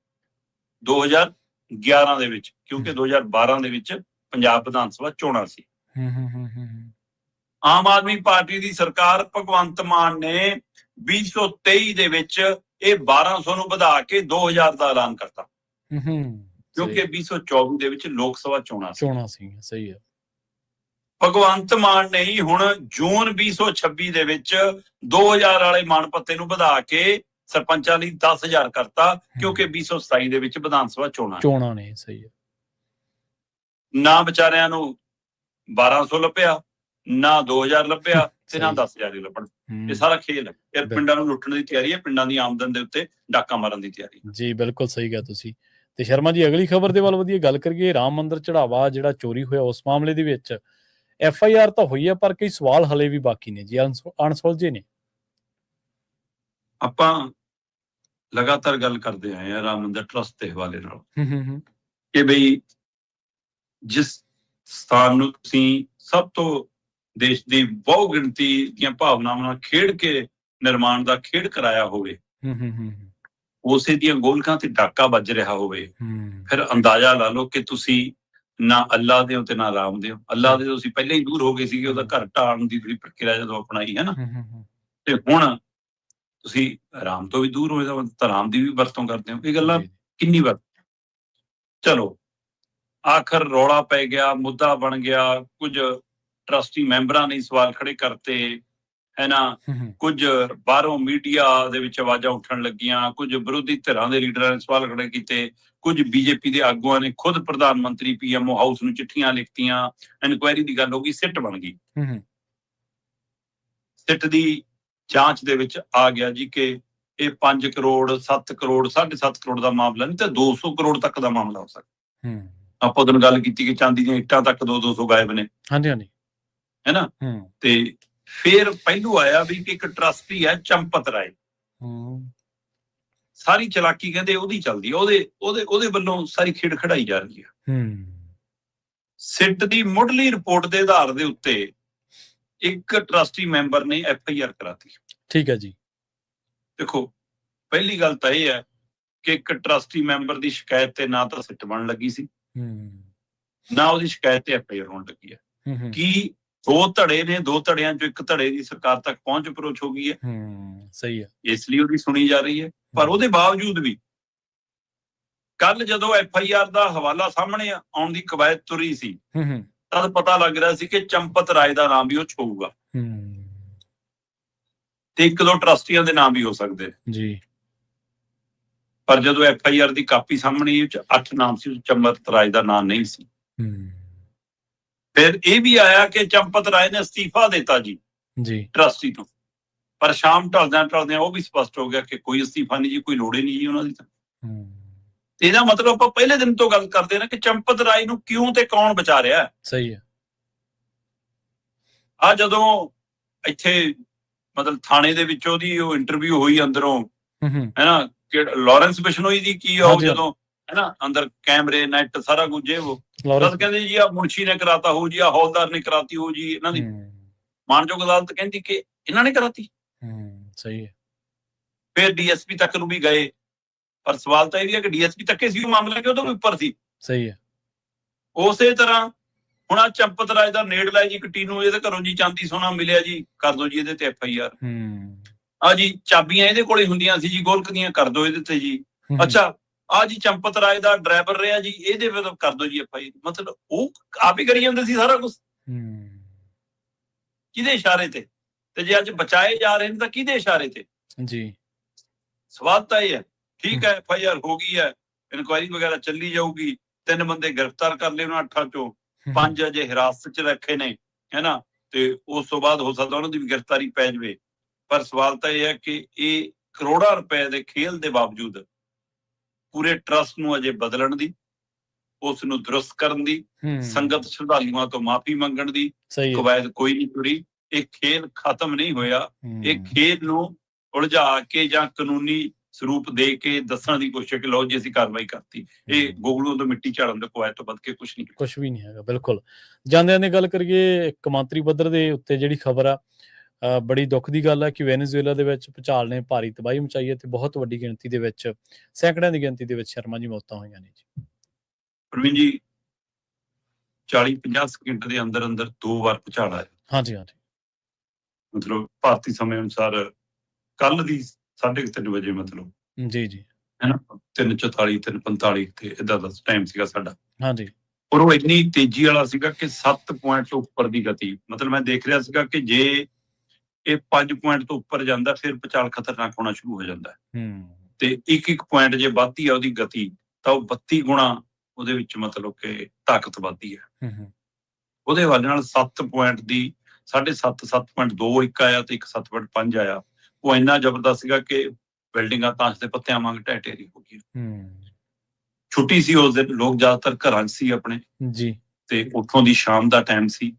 2011 ਦੇ ਵਿੱਚ, ਕਿਉਂਕਿ 2012 ਦੇ ਵਿੱਚ ਪੰਜਾਬ ਵਿਧਾਨ ਸਭਾ ਚੋਣਾਂ ਸੀ। ਆਮ ਆਦਮੀ ਪਾਰਟੀ ਦੀ ਸਰਕਾਰ ਭਗਵੰਤ ਮਾਨ ਨੇ 2023 ਦੇ ਵਿੱਚ ਇਹ 1,200 ਨੂੰ ਵਧਾ ਕੇ 2,000 ਦਾ ਐਲਾਨ ਕਰਤਾ, ਕਿਉਂਕਿ 2024 ਦੇ ਵਿੱਚ ਲੋਕ ਸਭਾ ਚੋਣਾਂ ਸੀ। ਸਹੀ ਹੈ। ਭਗਵੰਤ ਮਾਨ ਨੇ ਹੀ ਹੁਣ ਜੂਨ 2026 ਦੇ ਵਿੱਚ 2,000 ਵਾਲੇ ਮਾਣ ਭੱਤੇ ਨੂੰ ਵਧਾ ਕੇ ਸਰਪੰਚਾਂ ਲਈ 10,000 ਕਰਤਾ, ਕਿਉਂਕਿ 2027 ਦੇ ਵਿੱਚ ਵਿਧਾਨ ਸਭਾ ਚੋਣਾਂ ਨੇ। ਸਹੀ ਹੈ। ਨਾ ਵਿਚਾਰਿਆਂ ਨੂੰ 1,200 ਲੱਭਿਆ, ਨਾ 2,000 ਲੱਭਿਆ, ਤੇ ਨਾ 10,000 ਹੀ ਲੱਭਣ। ਇਹ ਸਾਰਾ ਖੇਲ ਹੈ। ਇਹ ਪਿੰਡਾਂ ਨੂੰ ਲੁੱਟਣ ਦੀ ਤਿਆਰੀ ਹੈ, ਪਿੰਡਾਂ ਦੀ ਆਮਦਨ ਦੇ ਉੱਤੇ ਡਾਕਾ ਮਾਰਨ ਦੀ ਤਿਆਰੀ ਜੀ। ਬਿਲਕੁਲ ਸਹੀ ਕਿਹਾ ਤੁਸੀਂ। ਤੇ ਸ਼ਰਮਾ ਜੀ, ਅਗਲੀ ਖਬਰ ਦੇ ਵੱਲ ਵਧੀਆ ਗੱਲ ਕਰੀਏ। ਰਾਮ ਮੰਦਿਰ ਚੜਾਵਾ ਜਿਹੜਾ ਚੋਰੀ ਹੋਇਆ, ਉਸ ਮਾਮਲੇ ਦੇ ਵਿੱਚ FIR ਤਾਂ ਹੋਈ ਹੈ, ਪਰ ਕਈ ਸਵਾਲ ਹਲੇ ਵੀ ਬਾਕੀ ਨੇ ਜੀ, ਅਣਸੁਲਝੇ ਨੇ। ਆਪਾਂ ਲਗਾਤਾਰ ਗੱਲ ਕਰਦੇ ਆਏ ਆ ਰਾਮ ਮੰਦਰ ਟਰਸਟ ਦੇ ਹਵਾਲੇ ਨਾਲ ਹੂੰ ਕਿ ਬਈ ਜਿਸ ਸਥਾਨ ਨੂੰ ਤੁਸੀਂ ਸਭ ਤੋਂ ਦੇਸ਼ ਦੀ ਬਹੁ ਗਿਣਤੀ ਦੀਆਂ ਭਾਵਨਾਵਾਂ ਨਾਲ ਖੇਡ ਕੇ ਨਿਰਮਾਣ ਦਾ ਖੇਡ ਕਰਾਇਆ ਹੋਵੇ, ਉਸੇ ਦੀਆਂ ਗੋਲਕਾਂ ਤੇ ਡਾਕਾ ਵੱਜ ਰਿਹਾ ਹੋਵੇ, ਫਿਰ ਅੰਦਾਜ਼ਾ ਲਾ ਲਓ ਕਿ ਤੁਸੀਂ ਨਾ ਅੱਲਾ ਦੇ ਹੋ ਤੇ ਨਾ ਰਾਮ ਦੇ ਹੋ। ਅੱਲਾ ਦੇ ਤੁਸੀਂ ਪਹਿਲਾਂ ਹੀ ਦੂਰ ਹੋ ਗਏ ਸੀਗੇ, ਉਹਦਾ ਘਰ ਢਾਣ ਦੀ ਜਿਹੜੀ ਪ੍ਰਕਿਰਿਆ ਜਦੋਂ ਅਪਣਾਈ ਹੈ ਨਾ, ਤੇ ਹੁਣ ਤੁਸੀਂ ਰਾਮ ਤੋਂ ਵੀ ਦੂਰ ਹੋਏ ਤਾਂ ਰਾਮ ਦੀ ਵੀ ਵਰਤੋਂ ਕਰਦੇ ਹੋ। ਇਹ ਗੱਲਾਂ ਕਿੰਨੀ ਵਾਰ ਚਲੋ ਆਖਰ ਰੌਲਾ ਪੈ ਗਿਆ, ਮੁੱਦਾ ਬਣ ਗਿਆ, ਕੁਝ ਟਰਸਟੀ ਮੈਂਬਰਾਂ ਨੇ ਸਵਾਲ ਖੜੇ ਕਰਤੇ ਹੈ ਨਾ, ਕੁਝ ਬਾਹਰੋਂ ਮੀਡੀਆ ਦੇ ਵਿੱਚ ਆਵਾਜ਼ਾਂ ਉੱਠਣ ਲੱਗੀਆਂ, ਕੁਝ ਵਿਰੋਧੀ ਧਿਰਾਂ ਦੇ ਲੀਡਰਾਂ ਨੇ ਸਵਾਲ ਖੜੇ ਕੀਤੇ, ਕੁਝ ਬੀਜੇਪੀ ਦੇ ਆਗੂਆਂ ਨੇ ਖੁਦ ਪ੍ਰਧਾਨ ਮੰਤਰੀ ਪੀਐਮਓ ਹਾਊਸ ਨੂੰ ਚਿੱਠੀਆਂ ਲਿਖਤੀਆਂ, ਇਨਕੁਆਇਰੀ ਦੀ ਗੱਲ ਹੋ ਗਈ, ਸਿੱਟ ਬਣ ਗਈ। ਸਿੱਟ ਦੀ ਜਾਂਚ ਦੇ ਵਿੱਚ ਆ ਗਿਆ ਜੀ ਕਿ ਇਹ 5 ਕਰੋੜ 7 ਕਰੋੜ 7.5 ਕਰੋੜ ਦਾ ਮਾਮਲਾ ਨਹੀਂ ਤਾਂ 200 ਕਰੋੜ ਤੱਕ ਦਾ ਮਾਮਲਾ ਹੋ ਸਕਦਾ। ਆਪਾਂ ਉਦੋਂ ਗੱਲ ਕੀਤੀ ਕਿ ਚਾਂਦੀ ਦੀਆਂ ਇੱਟਾਂ ਤੱਕ 200 ਗਾਇਬ ਨੇ, ਹਾਂਜੀ ਹਾਂਜੀ, ਹੈ ਨਾ। ਤੇ ਫਿਰ ਪਹਿਲੂ ਆਇਆ ਵੀ ਕਿ ਇੱਕ ਟਰਸਟੀ ਹੈ ਚੰਪਤ ਰਾਏ, ਸਾਰੀ ਚਲਾਕੀ ਕਹਿੰਦੇ ਉਹਦੀ ਚੱਲਦੀ ਹੈ, ਉਹਦੇ ਵੱਲੋਂ ਸਾਰੀ ਖੇਡ ਖੜਾਈ ਜਾ ਰਹੀ ਹੈ। ਸਿੱਟ ਦੀ ਮੁੱਢਲੀ ਰਿਪੋਰਟ ਦੇ ਆਧਾਰ ਦੇ ਉੱਤੇ ਇੱਕ ਟਰਸਟੀ ਮੈਂਬਰ ਨੇ FIR ਕਰਾਤੀ। ਠੀਕ ਹੈ ਜੀ। ਦੇਖੋ ਪਹਿਲੀ ਗੱਲ ਤਾਂ ਇਹ ਹੈ ਕਿ ਇੱਕ ਟਰਸਟੀ ਮੈਂਬਰ ਦੀ ਸ਼ਿਕਾਇਤ ਤੇ ਨਾ ਤਾਂ ਸਿੱਟ ਬਣਨ ਲੱਗੀ ਸੀ, ਨਾ ਉਹਦੀ ਸ਼ਿਕਾਇਤ ਤੇ FIR ਹੋਣ ਲੱਗੀ ਹੈ। ਕੀ ਦੋ ਧੜੇ ਨੇ, ਦੋ ਧੜਿਆਂ ਚੋਂ ਇੱਕ ਧੜੇ ਦੀ ਸਰਕਾਰ ਤੱਕ ਪਹੁੰਚ ਅਪਰੋਚ ਹੋ ਗਈ ਹੈ। ਸਹੀ ਹੈ, ਇਸ ਲਈ ਉਹਦੀ ਸੁਣੀ ਜਾ ਰਹੀ ਹੈ। ਪਰ ਉਹਦੇ ਬਾਵਜੂਦ ਵੀ ਕੱਲ ਜਦੋਂ FIR ਦਾ ਹਵਾਲਾ ਸਾਹਮਣੇ ਆਉਣ ਦੀ ਕਵਾਇਦ ਤੁਰੀ ਸੀ, ਤਦ ਪਤਾ ਲੱਗ ਰਿਹਾ ਸੀ ਕਿ ਚੰਪਤ ਰਾਏ ਦਾ ਨਾਮ ਵੀ ਉਹ 'ਚ ਹੋਊਗਾ ਤੇ ਇੱਕ ਦੋ ਟਰਸਟੀਆਂ ਦੇ ਨਾਮ ਵੀ ਹੋ ਸਕਦੇ ਜੀ। ਪਰ ਜਦੋਂ FIR ਦੀ ਕਾਪੀ ਸਾਹਮਣੇ 8 ਨਾਮ ਸੀ, ਚੰਪਤ ਰਾਏ ਦਾ ਨਾਮ ਨਹੀਂ ਸੀ। ਫਿਰ ਇਹ ਵੀ ਆਇਆ ਕਿ ਚੰਪਤ ਰਾਏ ਨੇ ਅਸਤੀਫਾ ਦਿੱਤਾ ਜੀ ਟਰਸਟੀ ਤੋਂ, ਪਰ ਸ਼ਾਮ ਢਲਦਿਆਂ ਉਹ ਵੀ ਸਪਸ਼ਟ ਹੋ ਗਿਆ ਕਿ ਕੋਈ ਅਸਤੀਫਾ ਨਹੀਂ ਜੀ, ਕੋਈ ਲੋੜ ਹੀ ਨਹੀਂ ਜੀ ਉਹਨਾਂ ਦੀ। ਤਾਂ ਇਹਦਾ ਮਤਲਬ ਆਪਾਂ ਪਹਿਲੇ ਦਿਨ ਤੋਂ ਗੱਲ ਕਰਦੇ ਨਾ ਕਿ ਚੰਪਤ ਰਾਏ ਨੂੰ ਕਿਉਂ ਤੇ ਕੌਣ ਬਚਾ ਰਿਹਾ। ਸਹੀ ਹੈ। ਆ ਜਦੋਂ ਇੱਥੇ ਮਤਲਬ ਥਾਣੇ ਦੇ ਵਿੱਚ ਉਹਦੀ ਉਹ ਇੰਟਰਵਿਊ ਹੋਈ ਅੰਦਰੋਂ, ਹੈ ਨਾ, ਕਿ ਲਾਰੈਂਸ ਬਿਸ਼ਨੋਈ ਦੀ ਕੀ ਆ, ਜਦੋਂ ਹੈ ਨਾ ਅੰਦਰ ਕੈਮਰੇ ਨੈਟ ਸਾਰਾ ਕੁਝ ਉਹ ਕਹਿੰਦੇ ਜੀ ਆ ਮੁਨਸ਼ੀ ਨੇ ਕਰਾਤਾ ਹੋ ਜੀ, ਆ ਹੌਲਦਾਰ ਨੇ ਕਰਾਤੀ ਹੋ ਜੀ, ਇਹਨਾਂ ਦੀ ਮਾਨਯੋਗ ਅਦਾਲਤ ਕਹਿੰਦੀ ਕਿ ਇਹਨਾਂ ਨੇ ਕਰਾਤੀ। ਸਹੀ ਹੈ। ਫਿਰ DSP ਤੱਕ ਨੂੰ ਵੀ ਗਏ, ਪਰ ਸਵਾਲ ਤਾਂ ਇਹ ਵੀ ਹੈ ਕਿ DSP ਤੱਕੇ ਸੀ ਉਹ ਮਾਮਲਾ ਕਿ ਉਹਦੇ ਤੋਂ ਉੱਪਰ ਸੀ। ਸਹੀ ਹੈ। ਉਸੇ ਤਰ੍ਹਾਂ ਹੁਣ ਆ ਚੰਪਤ ਰਾਏ ਦਾ ਨੇੜਲਾ ਜੀ ਕਿੱਟੀ ਨੂੰ ਇਹਦੇ ਘਰੋਂ ਜੀ ਚਾਂਦੀ ਸੋਨਾ ਮਿਲਿਆ ਜੀ, ਕਰ ਦੋ ਜੀ ਇਹਦੇ ਤੇ FIR। ਆ ਜੀ ਚਾਬੀਆਂ ਇਹਦੇ ਕੋਲੇ ਹੁੰਦੀਆਂ ਸੀ ਜੀ ਗੋਲਕ ਦੀਆਂ, ਕਰ ਦੋ ਇਹਦੇ ਤੇ ਜੀ। ਅੱਛਾ ਆ ਜੀ ਚੰਪਤ ਰਾਏ ਦਾ ਡਰਾਈਵਰ ਰਿਹਾ ਜੀ, ਇਹਦੇ ਵੱਲੋਂ ਕਰ ਦੋ ਜੀ FIR। ਮਤਲਬ ਉਹ ਆਪ ਹੀ ਕਰੀ ਜਾਂਦੇ ਸੀ ਸਾਰਾ ਕੁਛ, ਕਿਹਦੇ ਇਸ਼ਾਰੇ ਤੇ? ਤੇ ਜੇ ਅੱਜ ਬਚਾਏ ਜਾ ਰਹੇ ਨੇ ਤਾਂ ਕਿਹਦੇ ਇਸ਼ਾਰੇ ਤੇ ਜੀ? ਸਵਾਲ ਤਾਂ ਇਹ ਹੈ। ਠੀਕ ਹੈ, FIR ਹੋ ਗਈ ਹੈ, ਇਨਕੁਆਇਰੀ ਵਗੈਰਾ ਚੱਲੀ ਜਾਊਗੀ, 3 ਬੰਦੇ ਗ੍ਰਿਫਤਾਰ ਕਰ ਲਏ ਉਹਨਾਂ 8 ਚੋਂ, 5 ਅਜੇ ਹਿਰਾਸਤ 'ਚ ਰੱਖੇ ਨੇ, ਹੈ ਨਾ, ਤੇ ਉਸ ਤੋਂ ਬਾਅਦ ਹੋ ਸਕਦਾ ਉਹਨਾਂ ਦੀ ਵੀ ਗ੍ਰਿਫਤਾਰੀ ਪੈ ਜਾਵੇ। ਪਰ ਸਵਾਲ ਤਾਂ ਇਹ ਹੈ ਕਿ ਇਹ ਕਰੋੜਾਂ ਰੁਪਏ ਦੇ ਖੇਲ ਦੇ ਬਾਵਜੂਦ ਪੂਰੇ ਟਰਸਟ ਨੂੰ ਅਜੇ ਬਦਲਣ ਦੀ, ਉਸ ਨੂੰ ਦਰੁਸਤ ਕਰਨ ਦੀ, ਸੰਗਤ ਸ਼ਰਧਾਲੂਆਂ ਤੋਂ ਮਾਫੀ ਮੰਗਣ ਦੀ ਕਵਾਇਦ ਕੋਈ ਨਹੀਂ ਤੁਰੀ। ਇਹ ਖੇਲ ਖਤਮ ਨਹੀਂ ਹੋਇਆ। ਇਹ ਖੇਲ ਨੂੰ ਉਲਝਾ ਕੇ ਜਾਂ ਕਾਨੂੰਨੀ ਸਰੂਪ ਦੇ ਕੇ ਦੱਸਣ ਦੀ ਕੋਸ਼ਿਸ਼ ਕਿ ਲਓ ਜੀ ਅਸੀਂ ਕਾਰਵਾਈ ਕਰਤੀ। ਇਹ ਗੋਗਲੋਂ ਤੋਂ ਮਿੱਟੀ ਝਾੜਨ ਦੇ ਕਵਾਇਦ ਤੋਂ ਵੱਧ ਕੇ ਕੁਝ ਵੀ ਨਹੀਂ ਹੈਗਾ। ਬਿਲਕੁਲ। ਜਾਂਦਿਆਂ ਦੀ ਗੱਲ ਕਰੀਏ, ਕੌਮਾਂਤਰੀ ਪੱਧਰ ਦੇ ਉੱਤੇ ਜਿਹੜੀ ਖਬਰ ਆ, ਬੜੀ ਦੁੱਖ ਦੀ ਗੱਲ ਹੈ ਕਿ ਵੈਨੇਜ਼ੁਏਲਾ ਦੇ ਵਿੱਚ ਭੂਚਾਲ ਨੇ ਭਾਰੀ ਤਬਾਹੀ ਮਚਾਈ ਹੈ ਤੇ ਬਹੁਤ ਵੱਡੀ ਗਿਣਤੀ ਦੇ ਵਿੱਚ, ਸੈਂਕੜਿਆਂ ਦੀ ਗਿਣਤੀ ਦੇ ਵਿੱਚ ਸ਼ਰਮਾ ਜੀ ਮੌਤਾਂ ਹੋਈਆਂ ਨੇ ਜੀ। ਪ੍ਰਵੀਨ ਜੀ 40-50 ਸਕਿੰਟ ਦੇ ਅੰਦਰ 2 ਵਾਰ ਭੂਚਾਲ ਆਇਆ। ਹਾਂਜੀ ਹਾਂਜੀ। ਮਤਲਬ ਭਾਰਤੀ ਸਮੇਂ ਅਨੁਸਾਰ ਕੱਲ ਦੀ 3:30 ਵਜੇ, ਮਤਲਬ ਜੀ ਜੀ, ਹੈ ਨਾ, 3:44 3:45 ਤੇ ਏਦਾਂ ਦਾ ਟਾਈਮ ਸੀਗਾ ਸਾਡਾ। ਹਾਂਜੀ। ਔਰ ਉਹ ਇੰਨੀ ਤੇਜ਼ੀ ਵਾਲਾ ਸੀਗਾ ਕਿ 7 ਪੁਆਇੰਟ ਤੋਂ ਉੱਪਰ ਦੀ ਗਤੀ, ਮਤਲਬ ਮੈਂ ਦੇਖ ਰਿਹਾ ਸੀਗਾ ਕਿ ਜੇ ਇਹ 5 ਪੁਆਇੰਟ ਤੋਂ ਉੱਪਰ ਜਾਂਦਾ ਫਿਰ ਭੂਚਾਲ ਖਤਰਨਾਕ ਹੋਣਾ ਸ਼ੁਰੂ ਹੋ ਜਾਂਦਾ ਹੈ। ਤੇ ਇੱਕ ਪੁਆਇੰਟ ਜੇ ਵੱਧਦੀ ਆ ਉਹਦੀ ਗਤੀ, ਤਾਂ ਉਹ 32 ਗੁਣਾ ਉਹਦੇ ਵਿੱਚ ਮਤਲਬ ਕਿ ਤਾਕਤ ਵੱਧਦੀ ਹੈ। ਉਹਦੇ ਹਵਾਲੇ ਨਾਲ 7 ਪੁਆਇੰਟ ਦੀ 7.5 7.2 ਇੱਕ ਆਇਆ ਤੇ ਇੱਕ 7.5 ਆਇਆ। ਉਹ ਇੰਨਾ ਜ਼ਬਰਦਸਤ ਸੀਗਾ ਕਿ ਬਿਲਡਿੰਗਾਂ ਤਾਸ਼ ਦੇ ਪੱਤਿਆਂ ਵਾਂਗ ਢਹਿ ਢੇਰੀ ਹੋ ਗਈਆਂ। ਛੁੱਟੀ ਸੀ ਉਸ ਦਿਨ, ਲੋਕ ਜ਼ਿਆਦਾਤਰ ਘਰਾਂ 'ਚ ਸੀ ਆਪਣੇ ਜੀ, ਤੇ ਉੱਥੋਂ ਦੀ ਸ਼ਾਮ ਦਾ ਟਾਈਮ ਸੀ,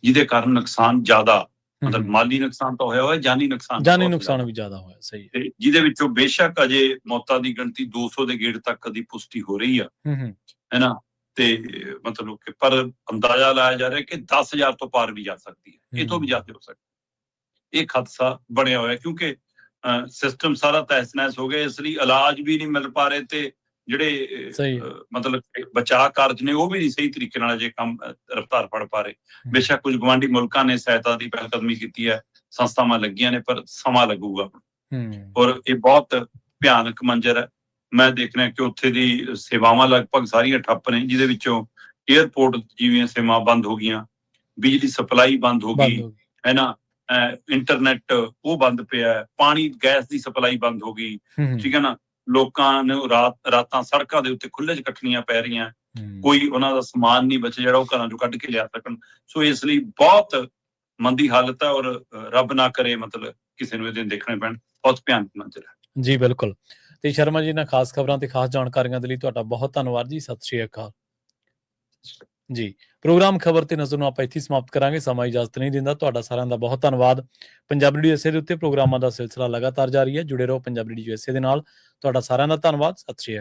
ਜਿਹਦੇ ਕਾਰਨ ਨੁਕਸਾਨ ਜ਼ਿਆਦਾ ਮਤਲਬ ਮਾਲੀ ਨੁਕਸਾਨ ਤਾਂ ਹੋਇਆ, ਜਾਨੀ ਨੁਕਸਾਨ ਵੀ ਜ਼ਿਆਦਾ ਹੋਇਆ। ਸਹੀ। ਤੇ ਜਿਹਦੇ ਵਿੱਚੋਂ ਬੇਸ਼ੱਕ ਅਜੇ ਮੌਤਾਂ ਦੀ ਗਿਣਤੀ 200 ਦੇ ਗੇੜ ਤੱਕ ਦੀ ਪੁਸ਼ਟੀ ਹੋ ਰਹੀ ਆ, ਹੈਨਾ, ਤੇ ਮਤਲਬ ਕਿ ਪਰ ਅੰਦਾਜ਼ਾ ਲਾਇਆ ਜਾ ਰਿਹਾ ਕਿ 10,000 ਤੋਂ ਪਾਰ ਵੀ ਜਾ ਸਕਦੀ ਹੈ, ਇਹ ਤੋਂ ਵੀ ਜ਼ਿਆਦਾ ਹੋ ਸਕਦਾ। ਇਹ ਖਦਸ਼ਾ ਬਣਿਆ ਹੋਇਆ ਕਿਉਂਕਿ ਸਿਸਟਮ ਸਾਰਾ ਤਹਿਸ ਨਹਿਸ ਹੋ ਗਿਆ, ਇਸ ਲਈ ਇਲਾਜ ਵੀ ਨਹੀਂ ਮਿਲ ਪਾ ਰਹੇ ਤੇ ਜਿਹੜੇ ਮਤਲਬ ਬਚਾਅ ਕਾਰਜ ਨੇ ਉਹ ਵੀ ਨਹੀਂ ਸਹੀ ਤਰੀਕੇ ਨਾਲ ਅਜੇ ਕੰਮ ਰਫਤਾਰ ਫੜ ਪਾ ਰਹੇ। ਬੇਸ਼ੱਕ ਕੁਝ ਗੁਆਂਢੀ ਮੁਲਕਾਂ ਨੇ ਸਹਾਇਤਾ ਦੀ ਪਹਿਲਕਦਮੀ ਕੀਤੀ ਹੈ, ਸੰਸਥਾਵਾਂ ਲੱਗੀਆਂ ਨੇ, ਪਰ ਸਮਾਂ ਲੱਗੂਗਾ। ਔਰ ਇਹ ਬਹੁਤ ਭਿਆਨਕ ਮੰਜ਼ਰ ਹੈ। ਮੈਂ ਦੇਖ ਰਿਹਾ ਕਿ ਉੱਥੇ ਦੀ ਸੇਵਾਵਾਂ ਲਗਭਗ ਸਾਰੀਆਂ ਠੱਪ ਨੇ, ਜਿਹਦੇ ਵਿੱਚੋਂ ਏਅਰਪੋਰਟ ਜਿਹੀਆਂ ਸੇਵਾਵਾਂ ਬੰਦ ਹੋ ਗਈਆਂ, ਬਿਜਲੀ ਸਪਲਾਈ ਬੰਦ ਹੋ ਗਈ, ਹੈ ਨਾ, ਇੰਟਰਨੈਟ ਉਹ ਬੰਦ ਪਿਆ, ਪਾਣੀ ਗੈਸ ਦੀ ਸਪਲਾਈ ਬੰਦ ਹੋ ਗਈ, ਠੀਕ ਹੈ ਨਾ। ਲੋਕਾਂ ਨੂੰ ਰਾਤਾਂ ਸੜਕਾਂ ਦੇ ਉੱਤੇ ਖੁੱਲੇ 'ਚ ਕੱਟਣੀਆਂ ਪੈ ਰਹੀਆਂ, ਕੋਈ ਉਹਨਾਂ ਦਾ ਸਮਾਨ ਨਹੀਂ ਬਚਿਆ ਜਿਹੜਾ ਉਹ ਘਰਾਂ ਚੋਂ ਕੱਢ ਕੇ ਲਿਆ ਸਕਣ। ਸੋ ਇਸ ਲਈ ਬਹੁਤ ਮੰਦੀ ਹਾਲਤ ਹੈ, ਔਰ ਰੱਬ ਨਾ ਕਰੇ ਮਤਲਬ ਕਿਸੇ ਨੂੰ ਇਹ ਦਿਨ ਦੇਖਣੇ ਪੈਣ। ਬਹੁਤ ਭਿਆਨਕ ਮੰਜ਼ਰ ਹੈ ਜੀ। ਬਿਲਕੁਲ। ਤੇ ਸ਼ਰਮਾ ਜੀ, ਇਹਨਾਂ ਖਾਸ ਖਬਰਾਂ ਤੇ ਖਾਸ ਜਾਣਕਾਰੀਆਂ ਦੇ ਲਈ ਤੁਹਾਡਾ ਬਹੁਤ ਧੰਨਵਾਦ ਜੀ। ਸਤਿ ਸ਼੍ਰੀ ਅਕਾਲ ਜੀ। ਪ੍ਰੋਗਰਾਮ ਖਬਰ ਤੇ ਨਜ਼ਰ ਨੂੰ ਆਪਾਂ ਇੱਥੇ ਸਮਾਪਤ ਕਰਾਂਗੇ, ਸਮਾਂ ਇਜਾਜ਼ਤ ਨਹੀਂ ਦਿੰਦਾ। ਤੁਹਾਡਾ ਸਾਰਿਆਂ ਦਾ ਬਹੁਤ ਧੰਨਵਾਦ। ਪੰਜਾਬੀ ਰੇਡੀਓ USA ਦੇ ਉੱਤੇ ਪ੍ਰੋਗਰਾਮਾਂ ਦਾ ਸਿਲਸਿਲਾ ਲਗਾਤਾਰ ਜਾਰੀ ਹੈ। ਜੁੜੇ ਰਹੋ ਪੰਜਾਬੀ ਰੇਡੀਓ USA ਦੇ ਨਾਲ। ਤੁਹਾਡਾ ਸਾਰਿਆਂ ਦਾ ਧੰਨਵਾਦ। ਸਤਿ ਸ਼੍ਰੀ ਅਕਾਲ।